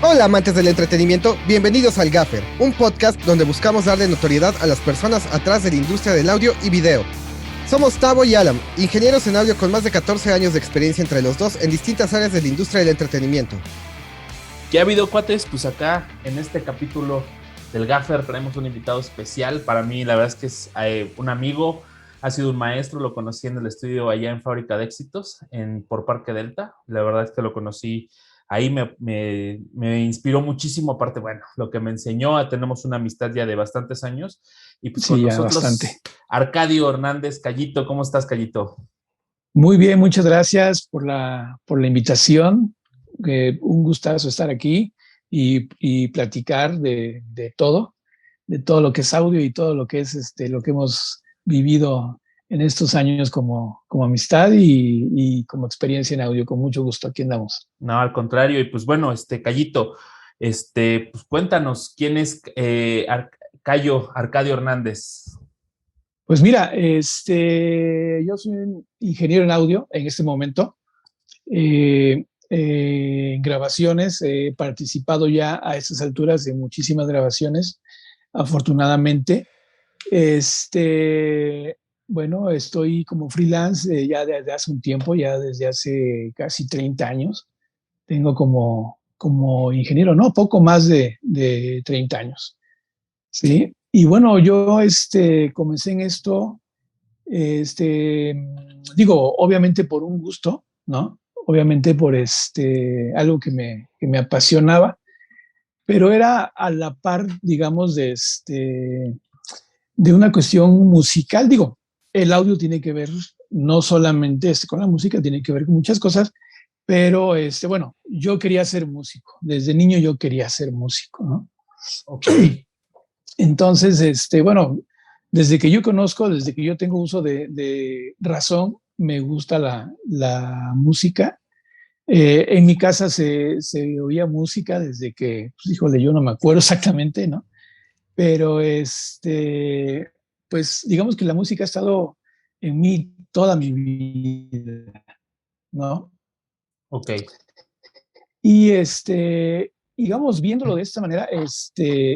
Hola amantes del entretenimiento, bienvenidos al Gaffer, un podcast donde buscamos darle notoriedad a las personas atrás de la industria del audio y video. Somos Tavo y Alan, ingenieros en audio con más de 14 años de experiencia entre los dos en distintas áreas de la industria del entretenimiento. ¿Qué ha habido, cuates? Pues acá en este capítulo del Gaffer traemos un invitado especial. Para mí la verdad es que es un amigo, ha sido un maestro, lo conocí en el estudio allá en Fábrica de Éxitos, por Parque Delta. La verdad es que lo conocí ahí, me inspiró muchísimo. Aparte, bueno, lo que me enseñó, tenemos una amistad ya de bastantes años. Y pues con Sí, ya nosotros, bastante. Arcadio Hernández, Cayito. ¿Cómo estás, Cayito? Muy bien, muchas gracias por la invitación. Un gustazo estar aquí y platicar de todo lo que es audio y todo lo que es lo que hemos vivido en estos años como amistad y como experiencia en audio. Con mucho gusto, aquí andamos. No, al contrario. Y pues bueno, Cayito, pues cuéntanos, ¿quién es Arcadio Hernández? Pues mira, yo soy un ingeniero en audio en este momento. En grabaciones, he participado ya a estas alturas de muchísimas grabaciones, afortunadamente. Bueno, estoy como freelance ya desde hace un tiempo, ya desde hace casi 30 años. Tengo como ingeniero, no, poco más de 30 años. ¿Sí? Y bueno, yo comencé en esto, digo, obviamente por un gusto, ¿no? Obviamente por algo que me apasionaba, pero era a la par, digamos, de una cuestión musical. Digo, el audio tiene que ver no solamente con la música, tiene que ver con muchas cosas, pero bueno, yo quería ser músico. Desde niño yo quería ser músico, ¿no? Ok. Entonces, bueno, desde que yo conozco, desde que yo tengo uso de razón, me gusta la música. En mi casa se oía música desde que, pues, híjole, yo no me acuerdo exactamente, ¿no? Pero pues digamos que la música ha estado en mí toda mi vida, ¿no? Ok. Y digamos, viéndolo de esta manera,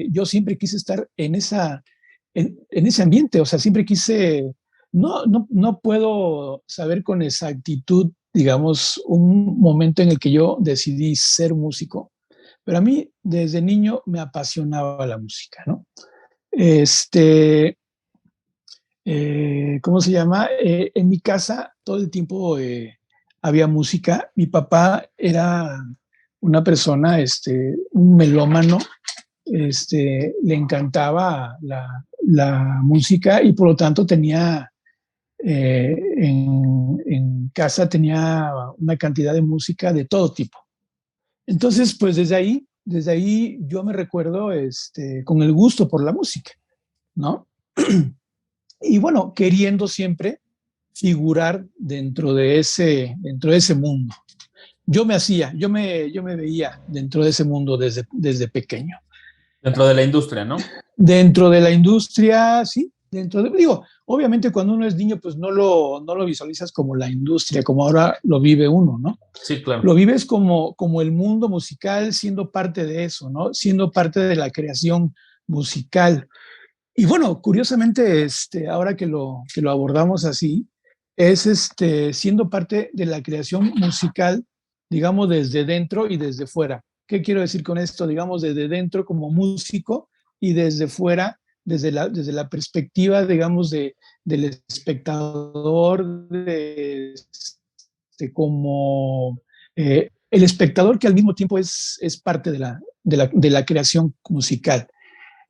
yo siempre quise estar en ese ambiente. O sea, siempre quise, no puedo saber con exactitud, digamos, un momento en el que yo decidí ser músico, pero a mí desde niño me apasionaba la música, ¿no? ¿Cómo se llama? En mi casa todo el tiempo había música. Mi papá era una persona, un melómano, le encantaba la música y por lo tanto tenía, en casa tenía una cantidad de música de todo tipo. Entonces, pues desde ahí yo me recuerdo con el gusto por la música, ¿no? Y bueno, queriendo siempre figurar dentro de ese mundo. Yo me veía dentro de ese mundo desde pequeño. Dentro de la industria, ¿no? Dentro de la industria, sí, digo, obviamente cuando uno es niño, pues no lo visualizas como la industria, como ahora lo vive uno, ¿no? Sí, claro. Lo vives como el mundo musical, siendo parte de eso, ¿no? Siendo parte de la creación musical. Y bueno, curiosamente, ahora que lo abordamos así, es siendo parte de la creación musical, digamos, desde dentro y desde fuera. ¿Qué quiero decir con esto? Digamos, desde dentro como músico y desde fuera, desde la perspectiva, digamos, del espectador, como el espectador que al mismo tiempo es parte de la creación musical.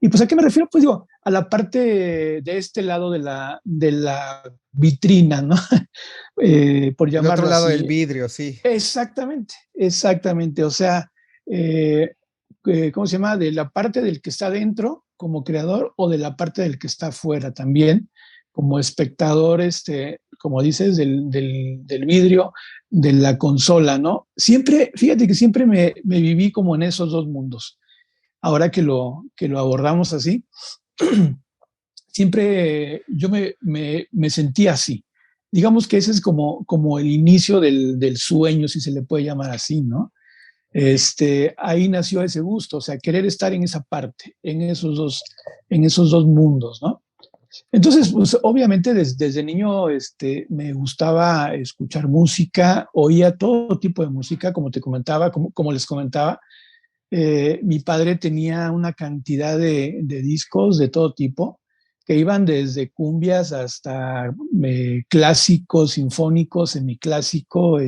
¿Y pues a qué me refiero? Pues digo, a la parte de este lado de la vitrina, ¿no? Por El otro llamarlo lado del así. vidrio, sí. Exactamente, exactamente. O sea, ¿cómo se llama? De la parte del que está dentro como creador o de la parte del que está afuera también, como espectador, como dices, del vidrio, de la consola, ¿no? Siempre, fíjate que siempre me viví como en esos dos mundos. Ahora que lo abordamos así, siempre yo me sentía así. Digamos que ese es como el inicio del sueño, si se le puede llamar así, ¿no? Ahí nació ese gusto, o sea, querer estar en esa parte, en esos dos mundos, ¿no? Entonces, pues obviamente desde niño me gustaba escuchar música, oía todo tipo de música, como te comentaba, como les comentaba. Mi padre tenía una cantidad de discos de todo tipo, que iban desde cumbias hasta clásico, sinfónico, semiclásico,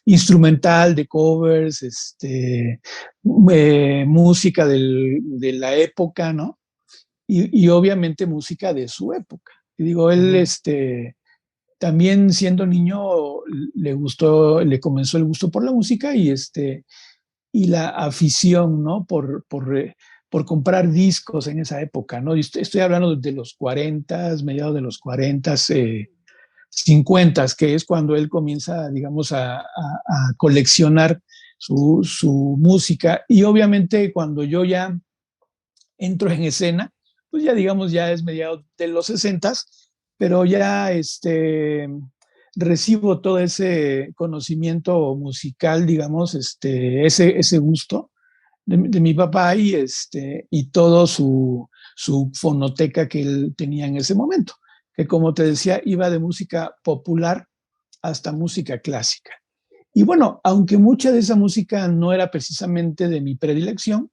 instrumental, de covers, música de la época, ¿no? Y obviamente música de su época. Y digo, él, también siendo niño, le comenzó el gusto por la música y la afición, ¿no? Por comprar discos en esa época, ¿no? Y estoy hablando de los 40, mediados de los 40, 50, que es cuando él comienza, digamos, a coleccionar su música. Y obviamente cuando yo ya entro en escena, pues ya digamos, ya es mediados de los 60, pero ya recibo todo ese conocimiento musical, digamos, ese gusto de mi papá y todo su fonoteca que él tenía en ese momento, que como te decía, iba de música popular hasta música clásica. Y bueno, aunque mucha de esa música no era precisamente de mi predilección,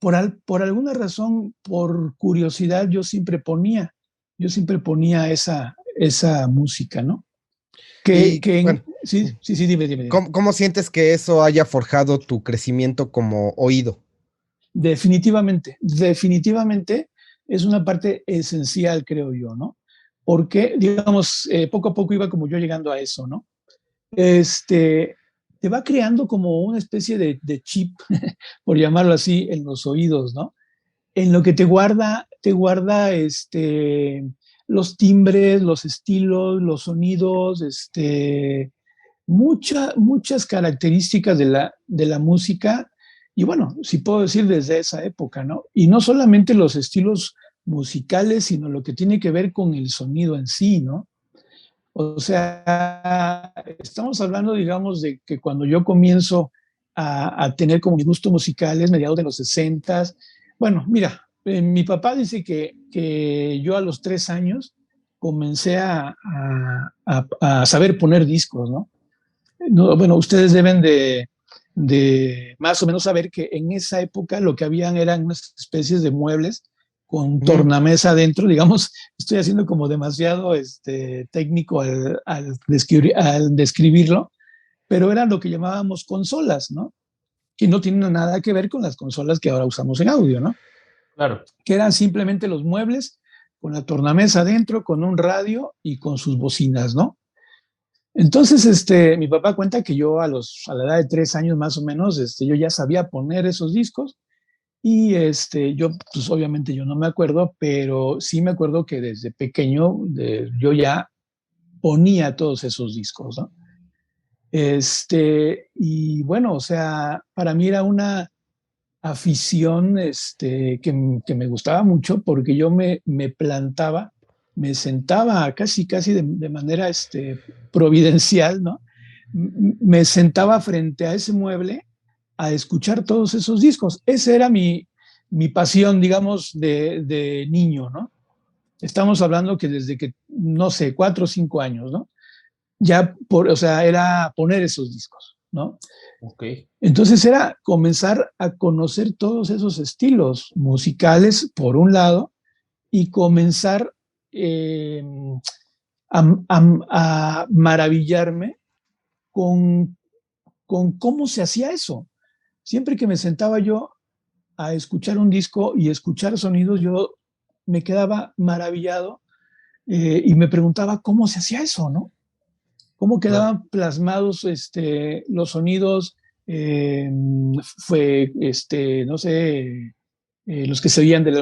por alguna razón, por curiosidad, yo siempre ponía esa música, ¿no? Y bueno, Sí, sí, sí, dime. ¿cómo sientes que eso haya forjado tu crecimiento como oído? Definitivamente es una parte esencial, creo yo, ¿no? Porque, digamos, poco a poco iba como yo llegando a eso, ¿no? Te va creando como una especie de chip, por llamarlo así, en los oídos, ¿no? En lo que te guarda los timbres, los estilos, los sonidos, muchas características de la música, y bueno, si puedo decir desde esa época, ¿no? Y no solamente los estilos musicales, sino lo que tiene que ver con el sonido en sí, ¿no? O sea, estamos hablando, digamos, de que cuando yo comienzo a tener como mi gusto musical es mediados de los 60. Bueno, mira, mi papá dice que yo a los 3 años comencé a saber poner discos, ¿no? No, bueno, ustedes deben de más o menos saber que en esa época lo que habían eran unas especies de muebles con tornamesa adentro, digamos, estoy haciendo como demasiado técnico al describirlo, pero eran lo que llamábamos consolas, ¿no? Que no tienen nada que ver con las consolas que ahora usamos en audio, ¿no? Claro. Que eran simplemente los muebles con la tornamesa adentro, con un radio y con sus bocinas, ¿no? Entonces, mi papá cuenta que yo a la edad de 3 años más o menos, yo ya sabía poner esos discos y yo, pues obviamente yo no me acuerdo, pero sí me acuerdo que desde pequeño yo ya ponía todos esos discos, ¿no? Y bueno, o sea, para mí era una afición que me gustaba mucho porque yo me plantaba, me sentaba casi de manera providencial, ¿no? Me sentaba frente a ese mueble a escuchar todos esos discos. Esa era mi pasión, digamos, de niño, ¿no? Estamos hablando que desde que, no sé, 4 o 5 años, ¿no? Ya, o sea, era poner esos discos, ¿no? Ok. Entonces era comenzar a conocer todos esos estilos musicales, por un lado, y comenzar eh, a maravillarme con, con cómo se hacía eso. Siempre que me sentaba yo a escuchar un disco y escuchar sonidos, yo me quedaba maravillado y me preguntaba cómo se hacía eso, ¿no? Cómo Claro. quedaban plasmados los sonidos, eh, no sé, los que se veían del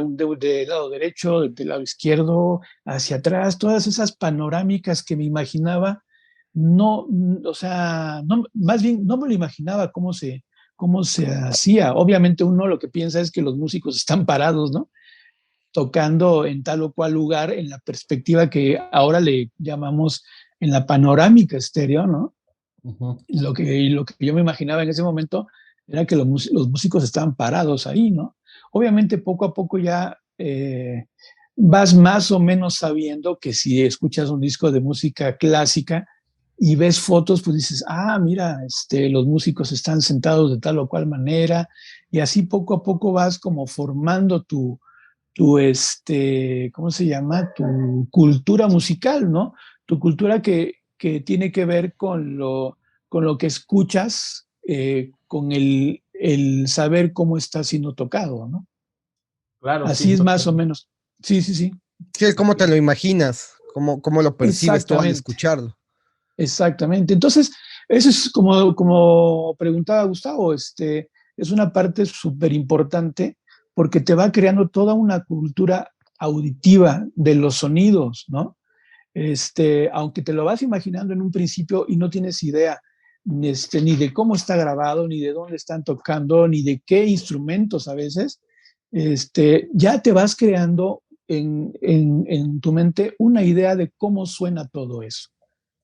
lado derecho, del lado izquierdo, hacia atrás, todas esas panorámicas que me imaginaba, no, o sea, no, más bien no me lo imaginaba cómo se hacía. Obviamente uno lo que piensa es que los músicos están parados, ¿no? Tocando en tal o cual lugar, en la perspectiva que ahora le llamamos en la panorámica estéreo, ¿no? Ujú. Lo que yo me imaginaba en ese momento era que los músicos estaban parados ahí, ¿no? Obviamente poco a poco ya vas más o menos sabiendo que si escuchas un disco de música clásica y ves fotos, pues dices, ah, mira, los músicos están sentados de tal o cual manera, y así poco a poco vas como formando ¿cómo se llama? Tu cultura musical, ¿no? Tu cultura que tiene que ver con lo que escuchas, con el saber cómo está siendo tocado, ¿no? Claro, sí, Así es más o total. menos. Sí, sí, sí. Sí, es como te lo imaginas, cómo lo percibes tú al Exactamente, escucharlo. exactamente. Entonces, eso es como preguntaba Gustavo, es una parte súper importante porque te va creando toda una cultura auditiva de los sonidos, ¿no? Aunque te lo vas imaginando en un principio y no tienes idea ni de cómo está grabado, ni de dónde están tocando, ni de qué instrumentos a veces, ya te vas creando en tu mente una idea de cómo suena todo eso,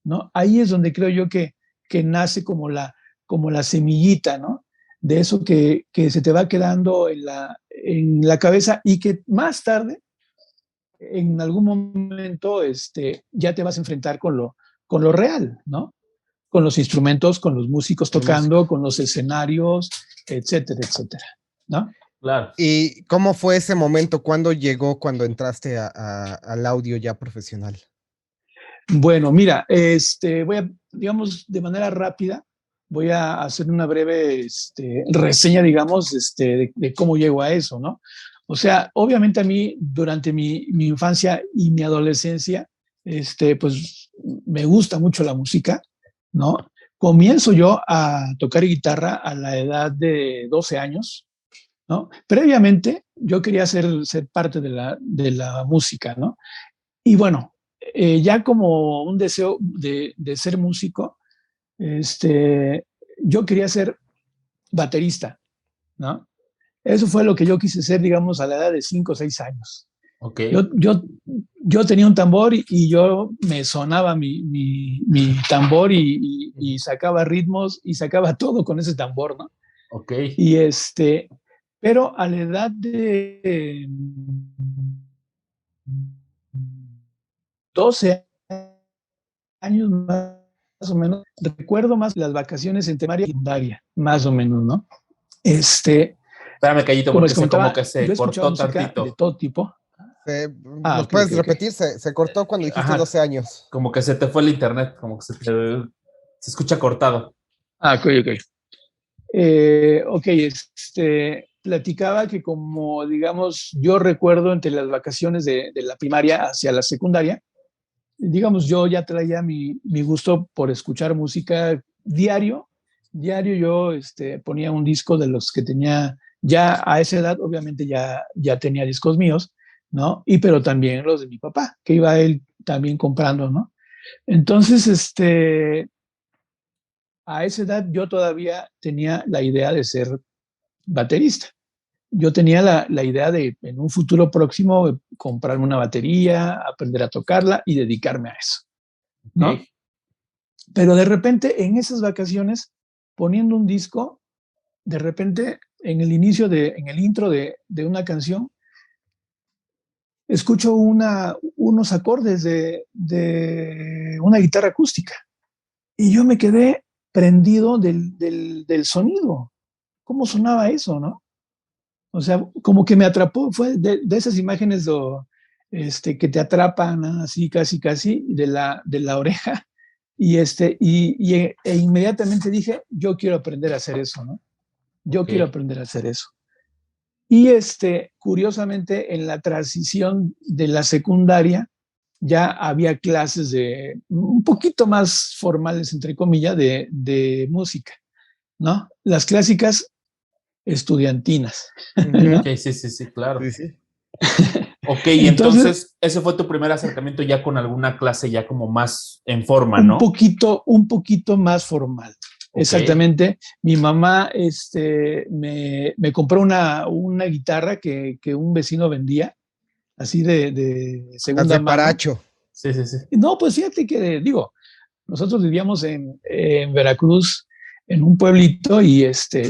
¿no? Ahí es donde creo yo que nace como la semillita, ¿no? De eso que se te va quedando en la cabeza y que más tarde en algún momento ya te vas a enfrentar con lo real, ¿no? Con los instrumentos, con los músicos El músico. tocando, con los escenarios, etcétera, etcétera, ¿no? Claro. ¿Y cómo fue ese momento? ¿Cuándo llegó, cuando entraste al audio ya profesional? Bueno, mira, voy a, digamos, de manera rápida, voy a hacer una breve reseña, digamos, de cómo llego a eso, ¿no? O sea, obviamente a mí, durante mi infancia y mi adolescencia, pues me gusta mucho la música, ¿no? Comienzo yo a tocar guitarra a la edad de 12 años, ¿no? Previamente, yo quería ser parte de la música, ¿no? Y bueno, ya como un deseo de ser músico, este, yo quería ser baterista, ¿no? Eso fue lo que yo quise ser, digamos, a la edad de 5 o 6 años. Ok, Yo tenía un tambor y yo me sonaba mi tambor y sacaba ritmos y sacaba todo con ese tambor, ¿no? ok. Y pero a la edad de 12 años más o menos, recuerdo más las vacaciones en primaria y secundaria, más o menos, ¿no? Este, Espérame, Callito, como porque les se como comentaba, que se yo escuchaba cortó música de tantito. todo tipo. ¿Nos Ok, ok, puedes ok. repetir? Se cortó cuando dijiste Ajá, 12 años. como que se te fue el internet, como que se escucha cortado. Ok, ok. Ok, platicaba que como, digamos, yo recuerdo entre las vacaciones de la primaria hacia la secundaria, digamos, yo ya traía mi gusto por escuchar música diario. Diario yo ponía un disco de los que tenía, ya a esa edad obviamente ya tenía discos míos, ¿no? Pero también los de mi papá, que iba él también comprando, ¿no? Entonces, a esa edad yo todavía tenía la idea de ser baterista. Yo tenía la idea de en un futuro próximo comprarme una batería, aprender a tocarla y dedicarme a eso, ¿no? Ok. Pero de repente en esas vacaciones, poniendo un disco, de repente en el intro de una canción, escucho unos acordes de una guitarra acústica y yo me quedé prendido del sonido. ¿Cómo sonaba eso, no? O sea, como que me atrapó, fue de esas imágenes que te atrapan, ¿no? Así casi, casi, de la oreja. E inmediatamente dije, yo quiero aprender a hacer eso, ¿no? Yo Ok. quiero aprender a hacer eso. Y curiosamente, en la transición de la secundaria, ya había clases de un poquito más formales, entre comillas, de música, ¿no? Las clásicas estudiantinas, Ujú. ¿no? Ok, sí, sí, sí, Sí, claro. sí. Ok, y Entonces, entonces ese fue tu primer acercamiento ya con alguna clase ya como más en forma, un ¿no? poquito, un poquito más formal. Ok, Exactamente. Mi mamá me compró una guitarra que un vecino vendía, así de Las segunda de mano. Paracho. sí, sí, sí. No, pues fíjate que, digo, nosotros vivíamos en Veracruz, en un pueblito, y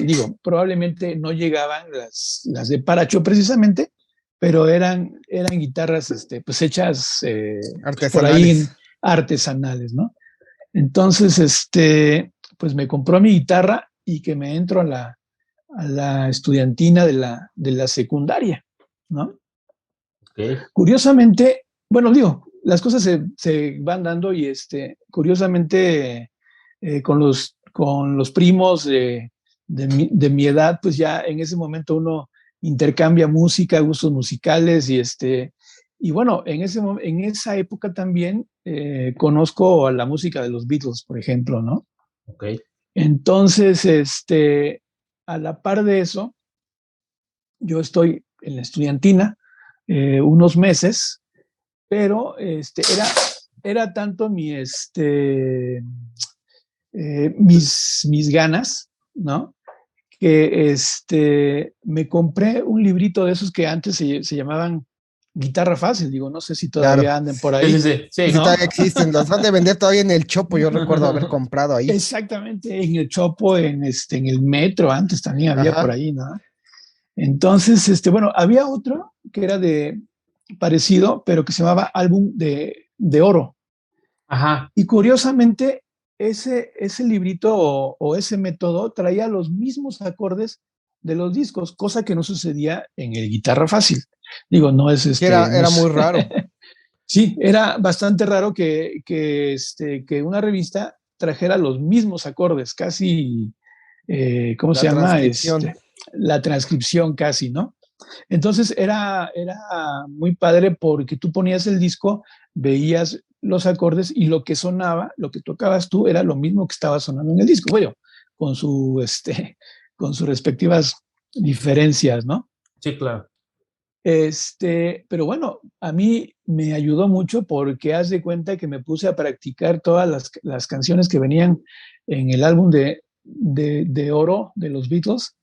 digo, probablemente no llegaban las de Paracho precisamente, pero eran guitarras pues hechas por ahí Artesanales. artesanales, ¿no? Entonces, pues me compró mi guitarra y que me entro a la estudiantina de la secundaria, ¿no? Ok. Curiosamente, bueno, digo, las cosas se van dando y curiosamente con los primos de mi edad, pues ya en ese momento uno intercambia música, gustos musicales y bueno, en esa época también conozco a la música de los Beatles, por ejemplo, ¿no? Ok. Entonces, a la par de eso, yo estoy en la estudiantina unos meses, pero era tanto mis ganas, ¿no? Que me compré un librito de esos que antes se llamaban Guitarra Fácil, digo, no sé si Claro. todavía anden por Sí, sí, ahí, sí, sí. Sí, todavía ¿no? existen. Las van de vender todavía en el Chopo. Yo recuerdo haber comprado ahí. Exactamente, en el Chopo, en el metro, antes también había por Ajá. ahí, ¿no? Entonces, bueno, había otro que era de parecido, pero que se llamaba Álbum de Oro. Ajá. Y curiosamente, ese librito o ese método traía los mismos acordes de los discos, cosa que no sucedía en el Guitarra Fácil. Digo, no es Que no era muy es. raro. Sí, era bastante raro que una revista trajera los mismos acordes, casi, ¿cómo La se llama? transcripción. La transcripción casi, ¿no? Entonces era muy padre porque tú ponías el disco, veías los acordes y lo que sonaba, lo que tocabas tú, era lo mismo que estaba sonando en el disco, bueno, con con sus respectivas diferencias, ¿no? Sí, claro. Pero bueno, a mí me ayudó mucho porque haz de cuenta que me puse a practicar todas las canciones que venían en el álbum de oro de los Beatles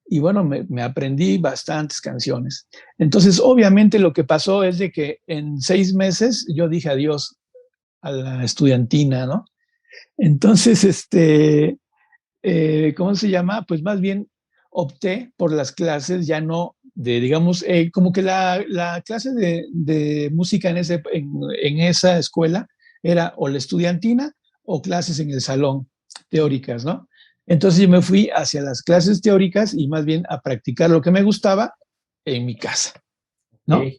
y bueno, me aprendí bastantes canciones. Entonces, obviamente lo que pasó es de que en 6 meses yo dije adiós a la estudiantina, ¿no? Entonces, ¿cómo se llama? Pues más bien opté por las clases, ya no digamos, como que la clase de música en esa escuela era o la estudiantina o clases en el salón teóricas, ¿no? Entonces yo me fui hacia las clases teóricas y más bien a practicar lo que me gustaba en mi casa, ¿no? Ok.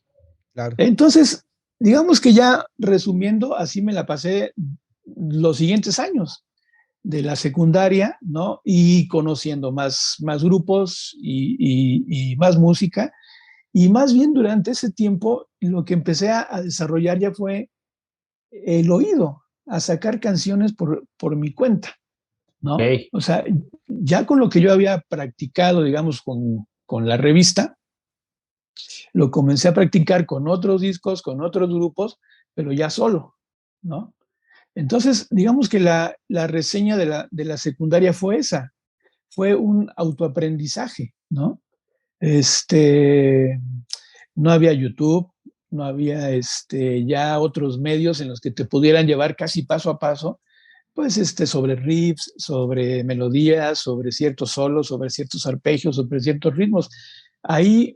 Claro. Entonces, digamos que ya resumiendo, así me la pasé los siguientes años de la secundaria, ¿no? Y conociendo más grupos y más música. Y más bien durante ese tiempo lo que empecé a desarrollar ya fue el oído, a sacar canciones por mi cuenta, ¿no? Ok. O sea, ya con lo que yo había practicado, digamos, con la revista, lo comencé a practicar con otros discos, con otros grupos, pero ya solo, ¿no? Entonces, digamos que la reseña de la secundaria fue esa, fue un autoaprendizaje, ¿no? Este, no había YouTube, no había ya otros medios en los que te pudieran llevar casi paso a paso, pues sobre riffs, sobre melodías, sobre ciertos solos, sobre ciertos arpegios, sobre ciertos ritmos. Ahí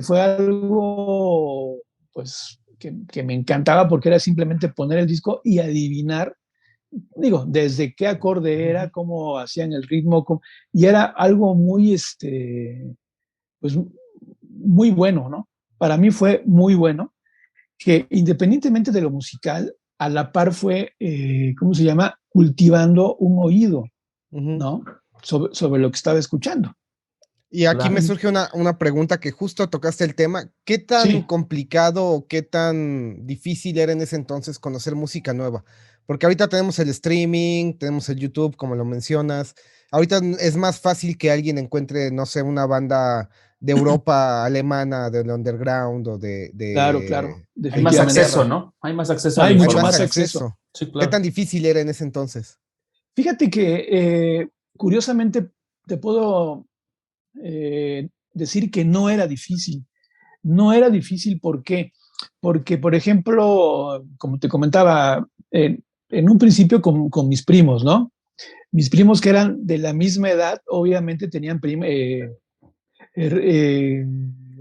fue algo pues que me encantaba porque era simplemente poner el disco y adivinar, digo, desde qué acorde era, cómo hacían el ritmo, y era algo muy, pues muy bueno, ¿no? Para mí fue muy bueno, que independientemente de lo musical, a la par fue, ¿cómo se llama? Cultivando un oído, Ujú. ¿no? Sobre lo que estaba escuchando. Y aquí me Claro. surge una pregunta que justo tocaste el tema. ¿Qué tan Sí, complicado o qué tan difícil era en ese entonces conocer música nueva? Porque ahorita tenemos el streaming, tenemos el YouTube, como lo mencionas. Ahorita es más fácil que alguien encuentre, no sé, una banda de Europa alemana, del underground o claro, claro, Hay más definitivamente. acceso, Inglaterra. ¿no? Hay más acceso a la Hay Hay mucho más más información. acceso. acceso. Sí, ¿Qué claro. tan difícil era en ese entonces? Fíjate que curiosamente te puedo decir que no era difícil. No era difícil, ¿por qué? Porque, por ejemplo, como te comentaba, en un principio con mis primos, ¿no? Mis primos que eran de la misma edad, obviamente tenían her- eh,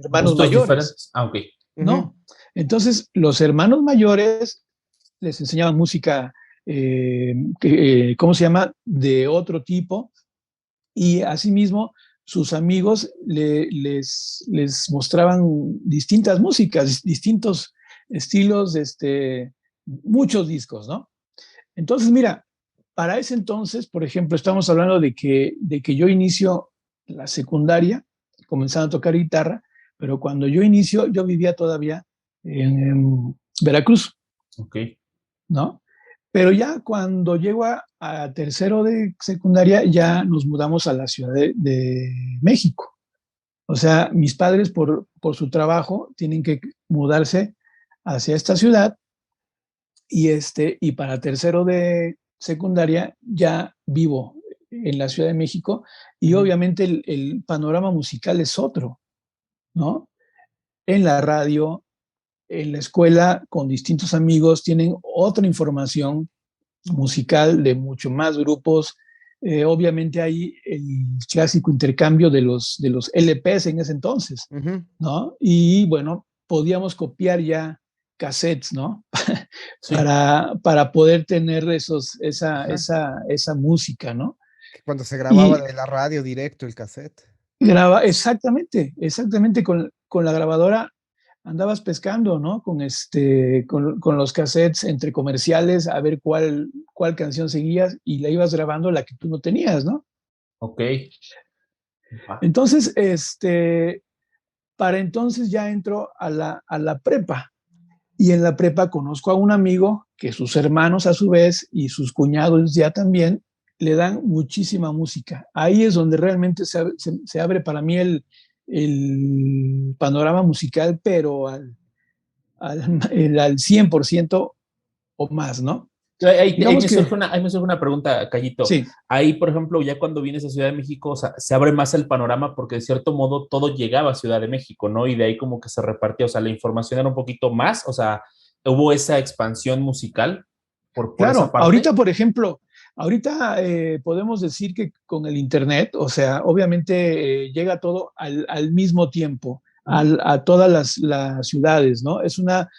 hermanos ¿Gustos mayores, diferentes? Ah, ok. Ujú. ¿no? Entonces, los hermanos mayores les enseñaban música, ¿cómo se llama? De otro tipo, y asimismo sus amigos les mostraban distintas músicas, distintos estilos, muchos discos, ¿no? Entonces, mira, para ese entonces, por ejemplo, estamos hablando de que yo inicio la secundaria, comenzando a tocar guitarra, pero cuando yo inicio, yo vivía todavía en Veracruz, Ok. ¿no? Pero ya cuando llego a tercero de secundaria, ya nos mudamos a la Ciudad de México. O sea, mis padres por su trabajo tienen que mudarse hacia esta ciudad y para tercero de secundaria ya vivo en la Ciudad de México y Ujú. obviamente el panorama musical es otro, ¿no? En la radio, en la escuela, con distintos amigos, tienen otra información musical de mucho más grupos. Obviamente hay el clásico intercambio de los LPs en ese entonces, Ujú. ¿no? Y bueno, podíamos copiar ya cassettes, ¿no? Sí. para poder tener Ajá. esa música, ¿no? Que cuando se grababa Y de la radio directo el cassette. graba, exactamente con la grabadora andabas pescando, ¿no? Con los cassettes entre comerciales a ver cuál canción seguías y la ibas grabando la que tú no tenías, ¿no? Ok. Va. Entonces, para entonces ya entro a la prepa y en la prepa conozco a un amigo que sus hermanos a su vez y sus cuñados ya también le dan muchísima música. Ahí es donde realmente se abre para mí el panorama musical, pero al 100% o más, ¿no? Ahí Digamos me que surge una pregunta, Cayito. sí, Ahí, por ejemplo, ya cuando vienes a Ciudad de México, o sea, se abre más el panorama porque de cierto modo todo llegaba a Ciudad de México, ¿no? Y de ahí como que se repartía, o sea, la información era un poquito más, o sea, hubo esa expansión musical por esa claro, parte. ahorita, por ejemplo, ahorita podemos decir que con el Internet, o sea, obviamente llega todo al mismo tiempo, Ujú. a todas las ciudades, ¿no? Es una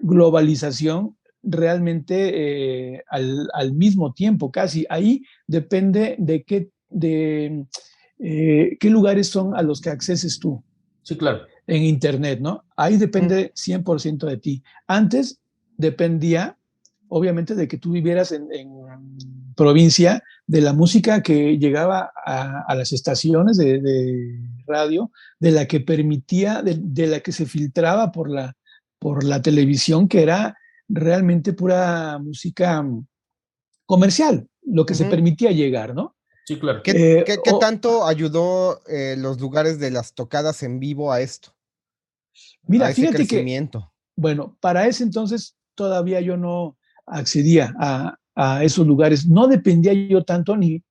globalización realmente al mismo tiempo, casi. Ahí depende de qué lugares son a los que acceses tú Sí, claro. en Internet, ¿no? Ahí Ujú. depende 100% de ti. Antes dependía, obviamente, de que tú vivieras en provincia, de la música que llegaba a las estaciones de radio, de la que permitía, de la que se filtraba por la televisión, que era realmente pura música comercial, lo que se Ujú. permitía llegar, ¿no? Sí, claro. ¿Qué tanto ayudó los lugares de las tocadas en vivo a esto, a Mira, ese fíjate que crecimiento? bueno, para ese entonces todavía yo no accedía a esos lugares. No dependía yo tanto ni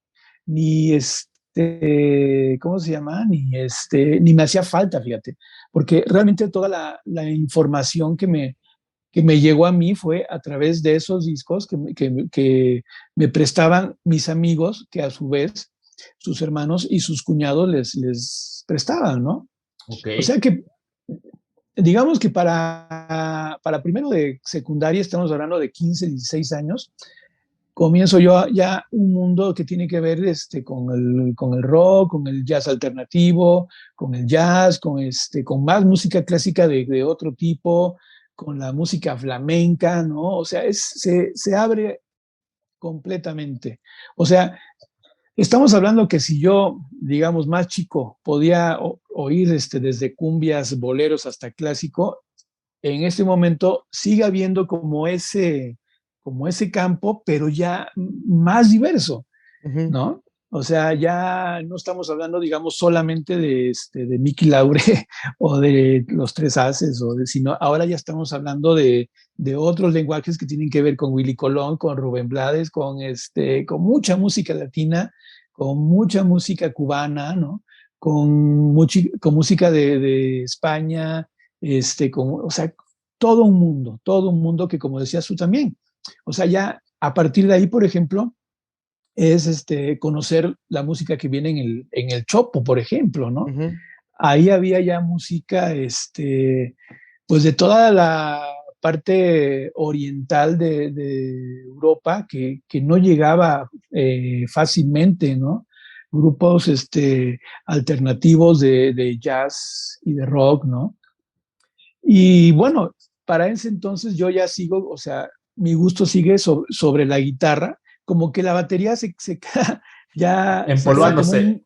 ¿cómo se llama? Ni me hacía falta, fíjate, porque realmente toda la información que me llegó a mí fue a través de esos discos que me prestaban mis amigos, que a su vez sus hermanos y sus cuñados les prestaban, ¿no? Ok. O sea que digamos que para primero de secundaria, estamos hablando de 15, 16 años, comienzo yo ya un mundo que tiene que ver con el rock, con el jazz alternativo, con el jazz, con más música clásica de otro tipo, con la música flamenca, ¿no? O sea, se abre completamente. O sea, estamos hablando que si yo, digamos, más chico, podía oír desde cumbias, boleros hasta clásico, en este momento sigue habiendo como ese campo, pero ya más diverso, Ujú. ¿no? O sea, ya no estamos hablando, digamos, solamente de Mickey Laure o de Los Tres Haces, sino ahora ya estamos hablando de otros lenguajes que tienen que ver con Willy Colón, con Rubén Blades, con mucha música latina, con mucha música cubana, ¿no? Con música de España, o sea, todo un mundo que como decías tú también, o sea, ya a partir de ahí, por ejemplo, es conocer la música que viene en el chopo, por ejemplo, ¿no? Ujú. Ahí había ya música, pues de toda la parte oriental de Europa que no llegaba fácilmente, ¿no? Grupos alternativos de jazz y de rock, ¿no? Y bueno, para ese entonces yo ya sigo, o sea, mi gusto sigue sobre la guitarra, como que la batería se queda, ya se queda como Empolvándose. un,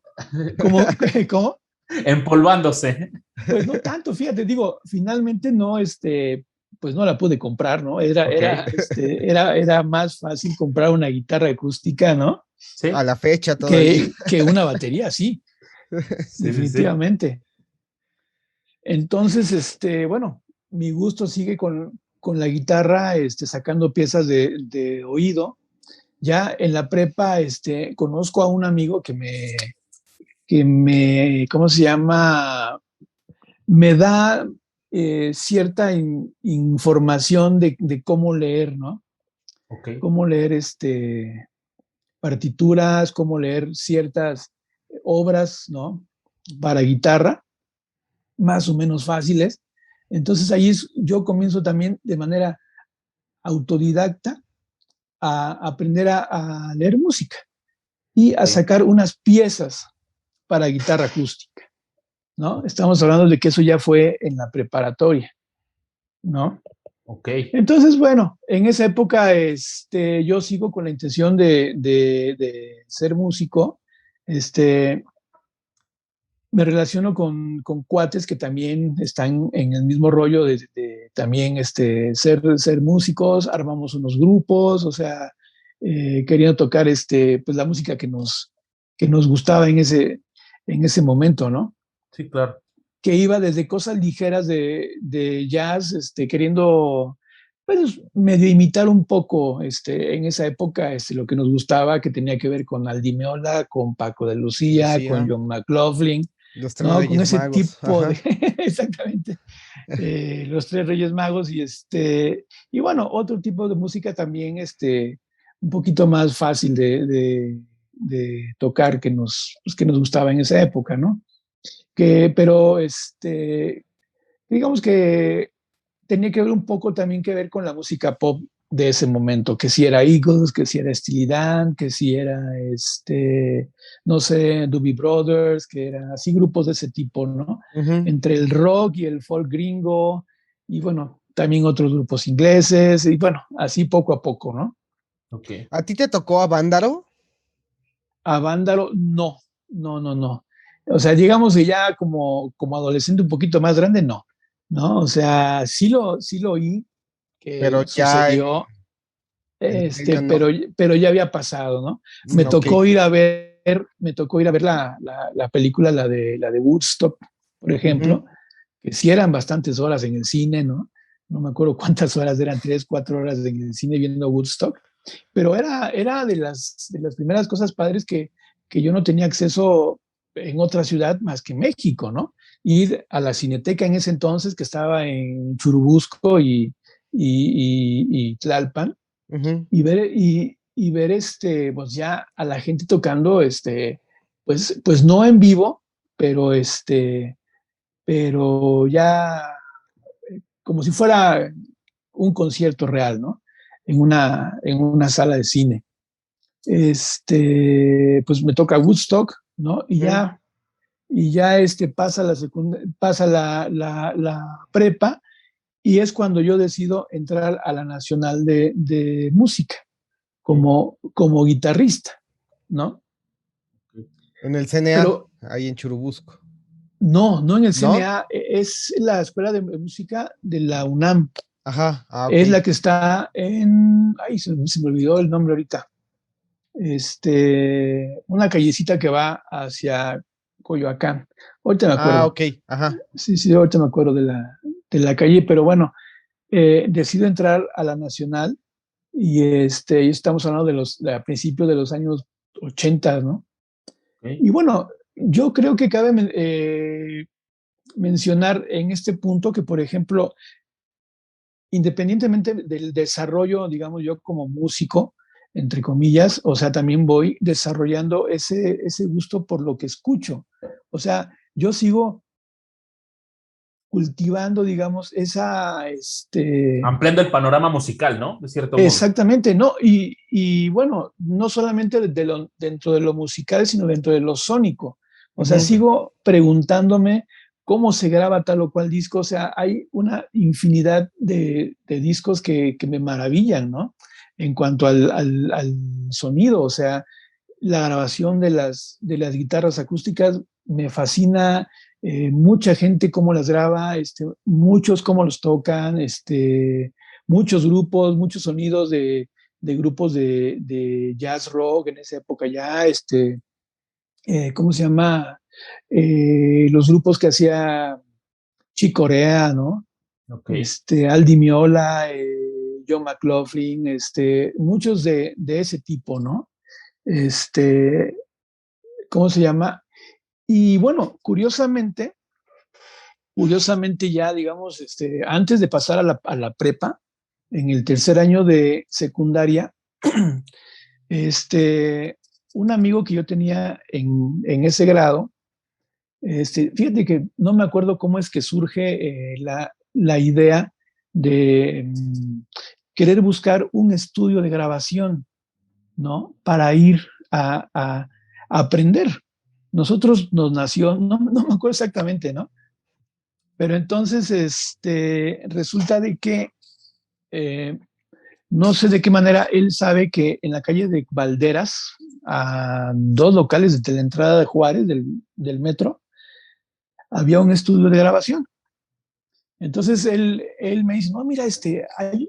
como, ¿cómo? Empolvándose. Pues no tanto, fíjate, digo, finalmente no, pues no la pude comprar, ¿no? Ok. Era más fácil comprar una guitarra acústica, ¿no? A Sí, la fecha todavía. Que una batería, sí, sí, sí, sí. definitivamente. Entonces, bueno, mi gusto sigue con la guitarra, sacando piezas de oído. Ya en la prepa, conozco a un amigo ¿cómo se llama? Me da cierta información de cómo leer, ¿no? Ok. Cómo leer partituras, cómo leer ciertas obras, ¿no? Para guitarra, más o menos fáciles. Entonces yo comienzo también de manera autodidacta a aprender a leer música y a Ok. sacar unas piezas para guitarra acústica, ¿no? Estamos hablando de que eso ya fue en la preparatoria, ¿no? Ok. Entonces, bueno, en esa época yo sigo con la intención de ser músico. Este, Me relaciono con cuates que también están en el mismo rollo de también ser músicos, armamos unos grupos, o sea, queriendo tocar pues la música que nos gustaba en ese momento, ¿no? Sí, claro. Que iba desde cosas ligeras de jazz, queriendo pues medio imitar un poco en esa época lo que nos gustaba, que tenía que ver con Aldi Meola, con Paco de Lucía, con Lucía, John McLaughlin, los tres ¿no? Con Reyes ese Magos. tipo de, Ajá. exactamente, los Tres Reyes Magos y bueno, otro tipo de música también, un poquito más fácil de tocar pues, que nos gustaba en esa época, ¿no? Pero digamos que tenía que ver un poco también que ver con la música pop de ese momento, que si era Eagles, que si era Steely Dan, que si era, no sé, Doobie Brothers, que eran así grupos de ese tipo, ¿no? Ujú. Entre el rock y el folk gringo, y bueno, también otros grupos ingleses, y bueno, así poco a poco, ¿no? Ok. ¿A ti te tocó a Vándaro? A Vándalo, no, no, no, no. O sea, digamos que ya como adolescente un poquito más grande, no, ¿no? O sea, sí lo oí Pero que ya sucedió, en serio no. pero ya había pasado, ¿no? Ok. Me tocó ir a ver la película, la de Woodstock, por Ujú. ejemplo, que sí eran bastantes horas en el cine, ¿no? No me acuerdo cuántas horas eran, 3, 4 horas en el cine viendo Woodstock, pero era de las primeras cosas padres que yo no tenía acceso en otra ciudad más que México, ¿no? Ir a la Cineteca en ese entonces, que estaba en Churubusco y Tlalpan, Ujú. y ver pues ya a la gente tocando, pues no en vivo, pero pero ya como si fuera un concierto real, ¿no? En una sala de cine. Pues me toca Woodstock, ¿no? Ujú. Y ya pasa pasa la prepa y es cuando yo decido entrar a la Nacional de Música como guitarrista, ¿no? En el CNA, Pero ahí en Churubusco. no en el ¿No? CNA, es la Escuela de Música de la UNAM, Ajá. Ah, ok. es la que está ay, se me olvidó el nombre ahorita, una callecita que va hacia Coyoacán. Ahorita me Ah, acuerdo. ok. Ajá. Sí, ahorita me acuerdo de la calle, pero bueno, decido entrar a la Nacional y estamos hablando a principios de los años 80, ¿no? Ok. Y bueno, yo creo que cabe mencionar en este punto que, por ejemplo, independientemente del desarrollo, digamos yo como músico, entre comillas, o sea, también voy desarrollando ese gusto por lo que escucho. O sea, yo sigo cultivando, digamos, Ampliando el panorama musical, ¿no? De cierto modo. exactamente, ¿no? Y bueno, no solamente dentro de lo musical, sino dentro de lo sónico. O sea, sigo preguntándome cómo se graba tal o cual disco. O sea, hay una infinidad de discos que me maravillan, ¿no? En cuanto al sonido, o sea, la grabación de las guitarras acústicas me fascina. Mucha gente cómo las graba, muchos cómo los tocan, muchos grupos, muchos sonidos de grupos de jazz rock en esa época ya, ¿cómo se llama? Los grupos que hacía Chick Corea, ¿no? Ok. Aldi Meola, John McLaughlin, muchos de ese tipo, ¿no? Este, ¿Cómo se llama? Y bueno, curiosamente ya, digamos, antes de pasar a la prepa, en el tercer año de secundaria, este, un amigo que yo tenía en ese grado, fíjate que no me acuerdo cómo es que surge la idea de querer buscar un estudio de grabación, ¿no? Para ir a aprender. Nosotros nos nació, no me acuerdo exactamente, ¿no? Pero entonces resulta de que eh, no sé de qué manera él sabe que en la calle de Valderas, a 2 locales de la entrada de Juárez, del metro, había un estudio de grabación. Entonces él me dice, no, mira,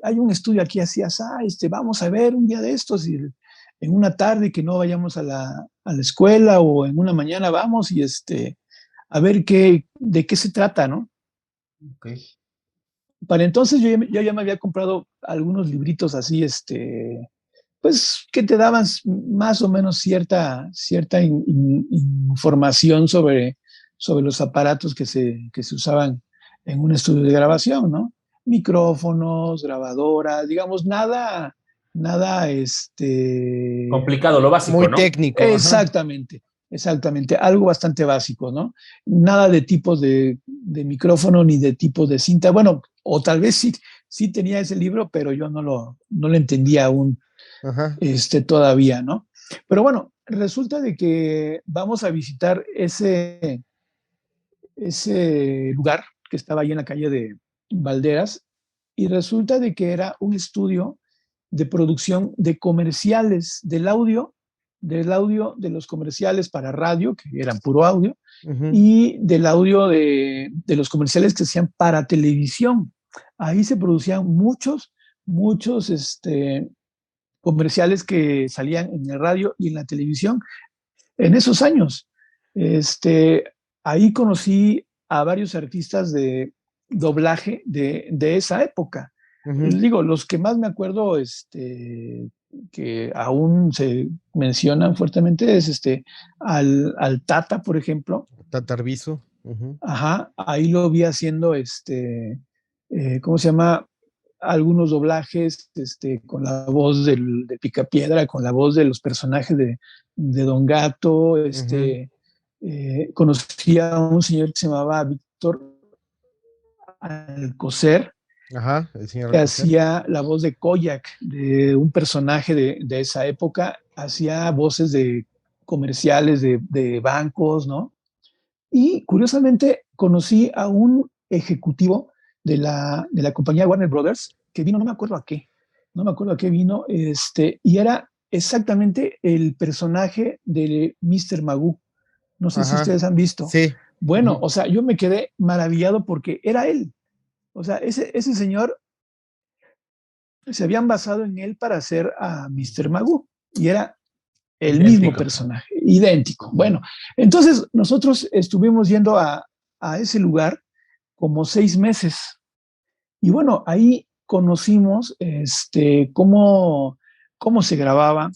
hay un estudio aquí así, así, vamos a ver un día de estos, y en una tarde que no vayamos a la escuela o en una mañana vamos y a ver de qué se trata, ¿no? Ok. Para entonces yo ya me había comprado algunos libritos así, pues que te daban más o menos cierta información sobre los aparatos que se usaban en un estudio de grabación, ¿no? Micrófonos, grabadoras, digamos, nada, Complicado, lo básico, Muy ¿no? técnico, ajá. exactamente, algo bastante básico, ¿no? Nada de tipos de micrófono ni de tipos de cinta. Bueno, o tal vez sí tenía ese libro, pero yo no lo entendía aún Ajá. todavía, ¿no? Pero bueno, resulta de que vamos a visitar ese lugar que estaba ahí en la calle de Valderas y resulta de que era un estudio de producción de comerciales del audio de los comerciales para radio, que eran puro audio, Ujú. y del audio de los comerciales que se hacían para televisión. Ahí se producían muchos, comerciales que salían en el radio y en la televisión en esos años. Este, Ahí conocí a varios artistas de doblaje de esa época. Ujú. Digo, los que más me acuerdo, que aún se mencionan fuertemente es al Tata, por ejemplo. Tatarviso. Ujú. Ajá, ahí lo vi haciendo, ¿cómo se llama? Algunos doblajes, con la voz del Picapiedra, con la voz de los personajes de Don Gato. Ujú. Conocí a un señor que se llamaba Víctor Alcocer, Ajá, el señor que Alcocer. hacía la voz de Koyak, de un personaje de esa época, hacía voces de comerciales de bancos, ¿no? Y curiosamente conocí a un ejecutivo de la compañía Warner Brothers que vino, no me acuerdo a qué vino, y era exactamente el personaje de Mr. Magoo. No sé si Ajá. ustedes han visto. Sí. Bueno, Ujú. o sea, yo me quedé maravillado porque era él. O sea, ese señor se habían basado en él para hacer a Mr. Magoo y era el mismo Idéntico. personaje, idéntico. Bueno, entonces nosotros estuvimos yendo a ese lugar como 6 meses y bueno, ahí conocimos cómo se grababa.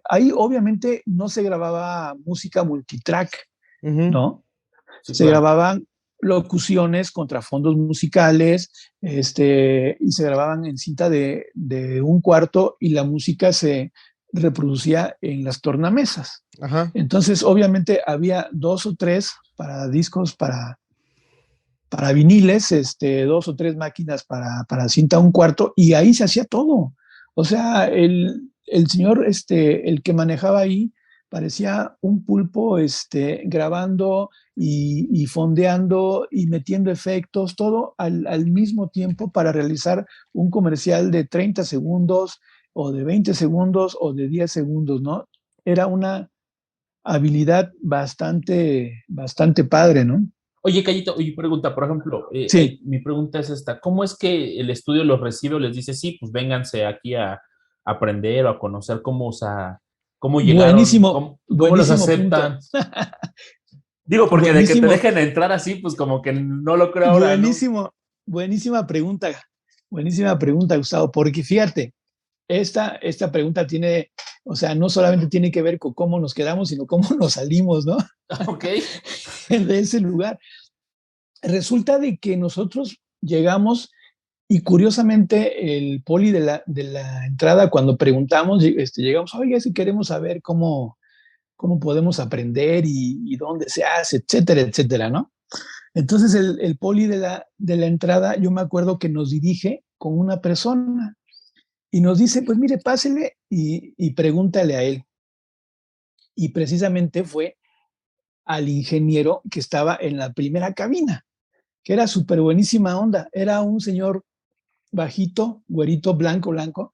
Ahí obviamente no se grababa música multitrack, Ujú. ¿no? Sí, Se claro. grababan locuciones contra fondos musicales, y se grababan en cinta de 1/4 y la música se reproducía en las tornamesas. Ajá. Entonces, obviamente, había 2 o 3 para discos, para viniles, 2 o 3 máquinas para cinta 1/4, y ahí se hacía todo. O sea, el señor, el que manejaba ahí, parecía un pulpo, grabando y fondeando y metiendo efectos, todo al mismo tiempo para realizar un comercial de 30 segundos o de 20 segundos o de 10 segundos, ¿no? Era una habilidad bastante, bastante padre, ¿no? Oye, Cayito, oye, pregunta, por ejemplo, Sí. mi pregunta es esta, ¿cómo es que el estudio los recibe o les dice, sí, pues vénganse aquí a aprender o a conocer cómo llegaron, Buenísimo, cómo los buenísimo punto. aceptan? Digo, porque de que te Buenísimo, dejen entrar así, pues como que no lo creo ahora, ¿no? buenísimo, buenísima pregunta. Buenísima pregunta, Gustavo, porque fíjate, esta pregunta tiene, o sea, no solamente tiene que ver con cómo nos quedamos, sino cómo nos salimos, ¿no? Ok. De ese lugar. Resulta de que nosotros llegamos y curiosamente el poli de la entrada, cuando preguntamos, llegamos, oye, si queremos saber cómo podemos aprender y dónde se hace, etcétera, etcétera, ¿no? Entonces el poli de la entrada, yo me acuerdo que nos dirige con una persona y nos dice, pues mire, pásele y pregúntale a él. Y precisamente fue al ingeniero que estaba en la primera cabina, que era súper buenísima onda. Era un señor bajito, güerito, blanco, blanco,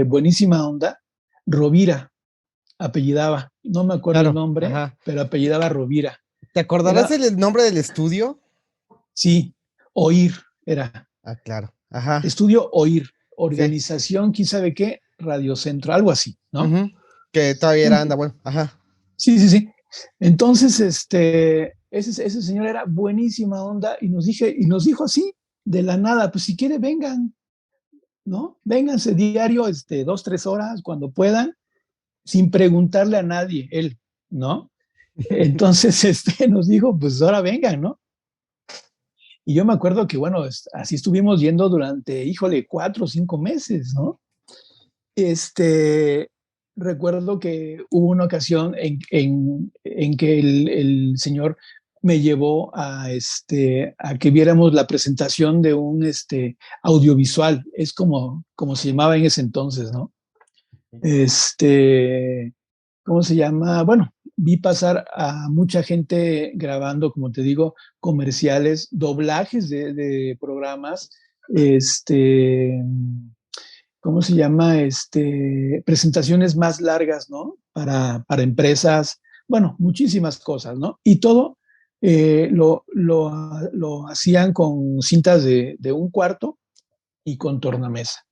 buenísima onda, Rovira, apellidaba, no me acuerdo el Claro. nombre, Ajá. pero apellidaba Rovira. ¿Te acordarás Era, del nombre del estudio? sí, Oír, era. Ah, claro. Ajá. Estudio Oír, Sí. organización, quién sabe qué, Radio Centro, algo así, ¿no? Ujú. Que todavía era, anda, bueno. Ajá. Sí, sí, sí. Entonces, ese señor era buenísima onda y nos dijo así, de la nada, pues si quiere vengan, ¿no? Vénganse diario, 2, 3 horas, cuando puedan, sin preguntarle a nadie, él, ¿no? Entonces, nos dijo, pues ahora vengan, ¿no? Y yo me acuerdo que, bueno, así estuvimos yendo durante, híjole, 4 o 5 meses, ¿no? Recuerdo que hubo una ocasión en que el señor me llevó a que viéramos la presentación de un audiovisual, es como se llamaba en ese entonces, ¿no? ¿Cómo se llama? Bueno, vi pasar a mucha gente grabando, como te digo, comerciales, doblajes de programas, ¿cómo se llama? Presentaciones más largas, ¿no? Para empresas, muchísimas cosas, ¿no? Y todo lo hacían con cintas de 1/4 y con tornamesa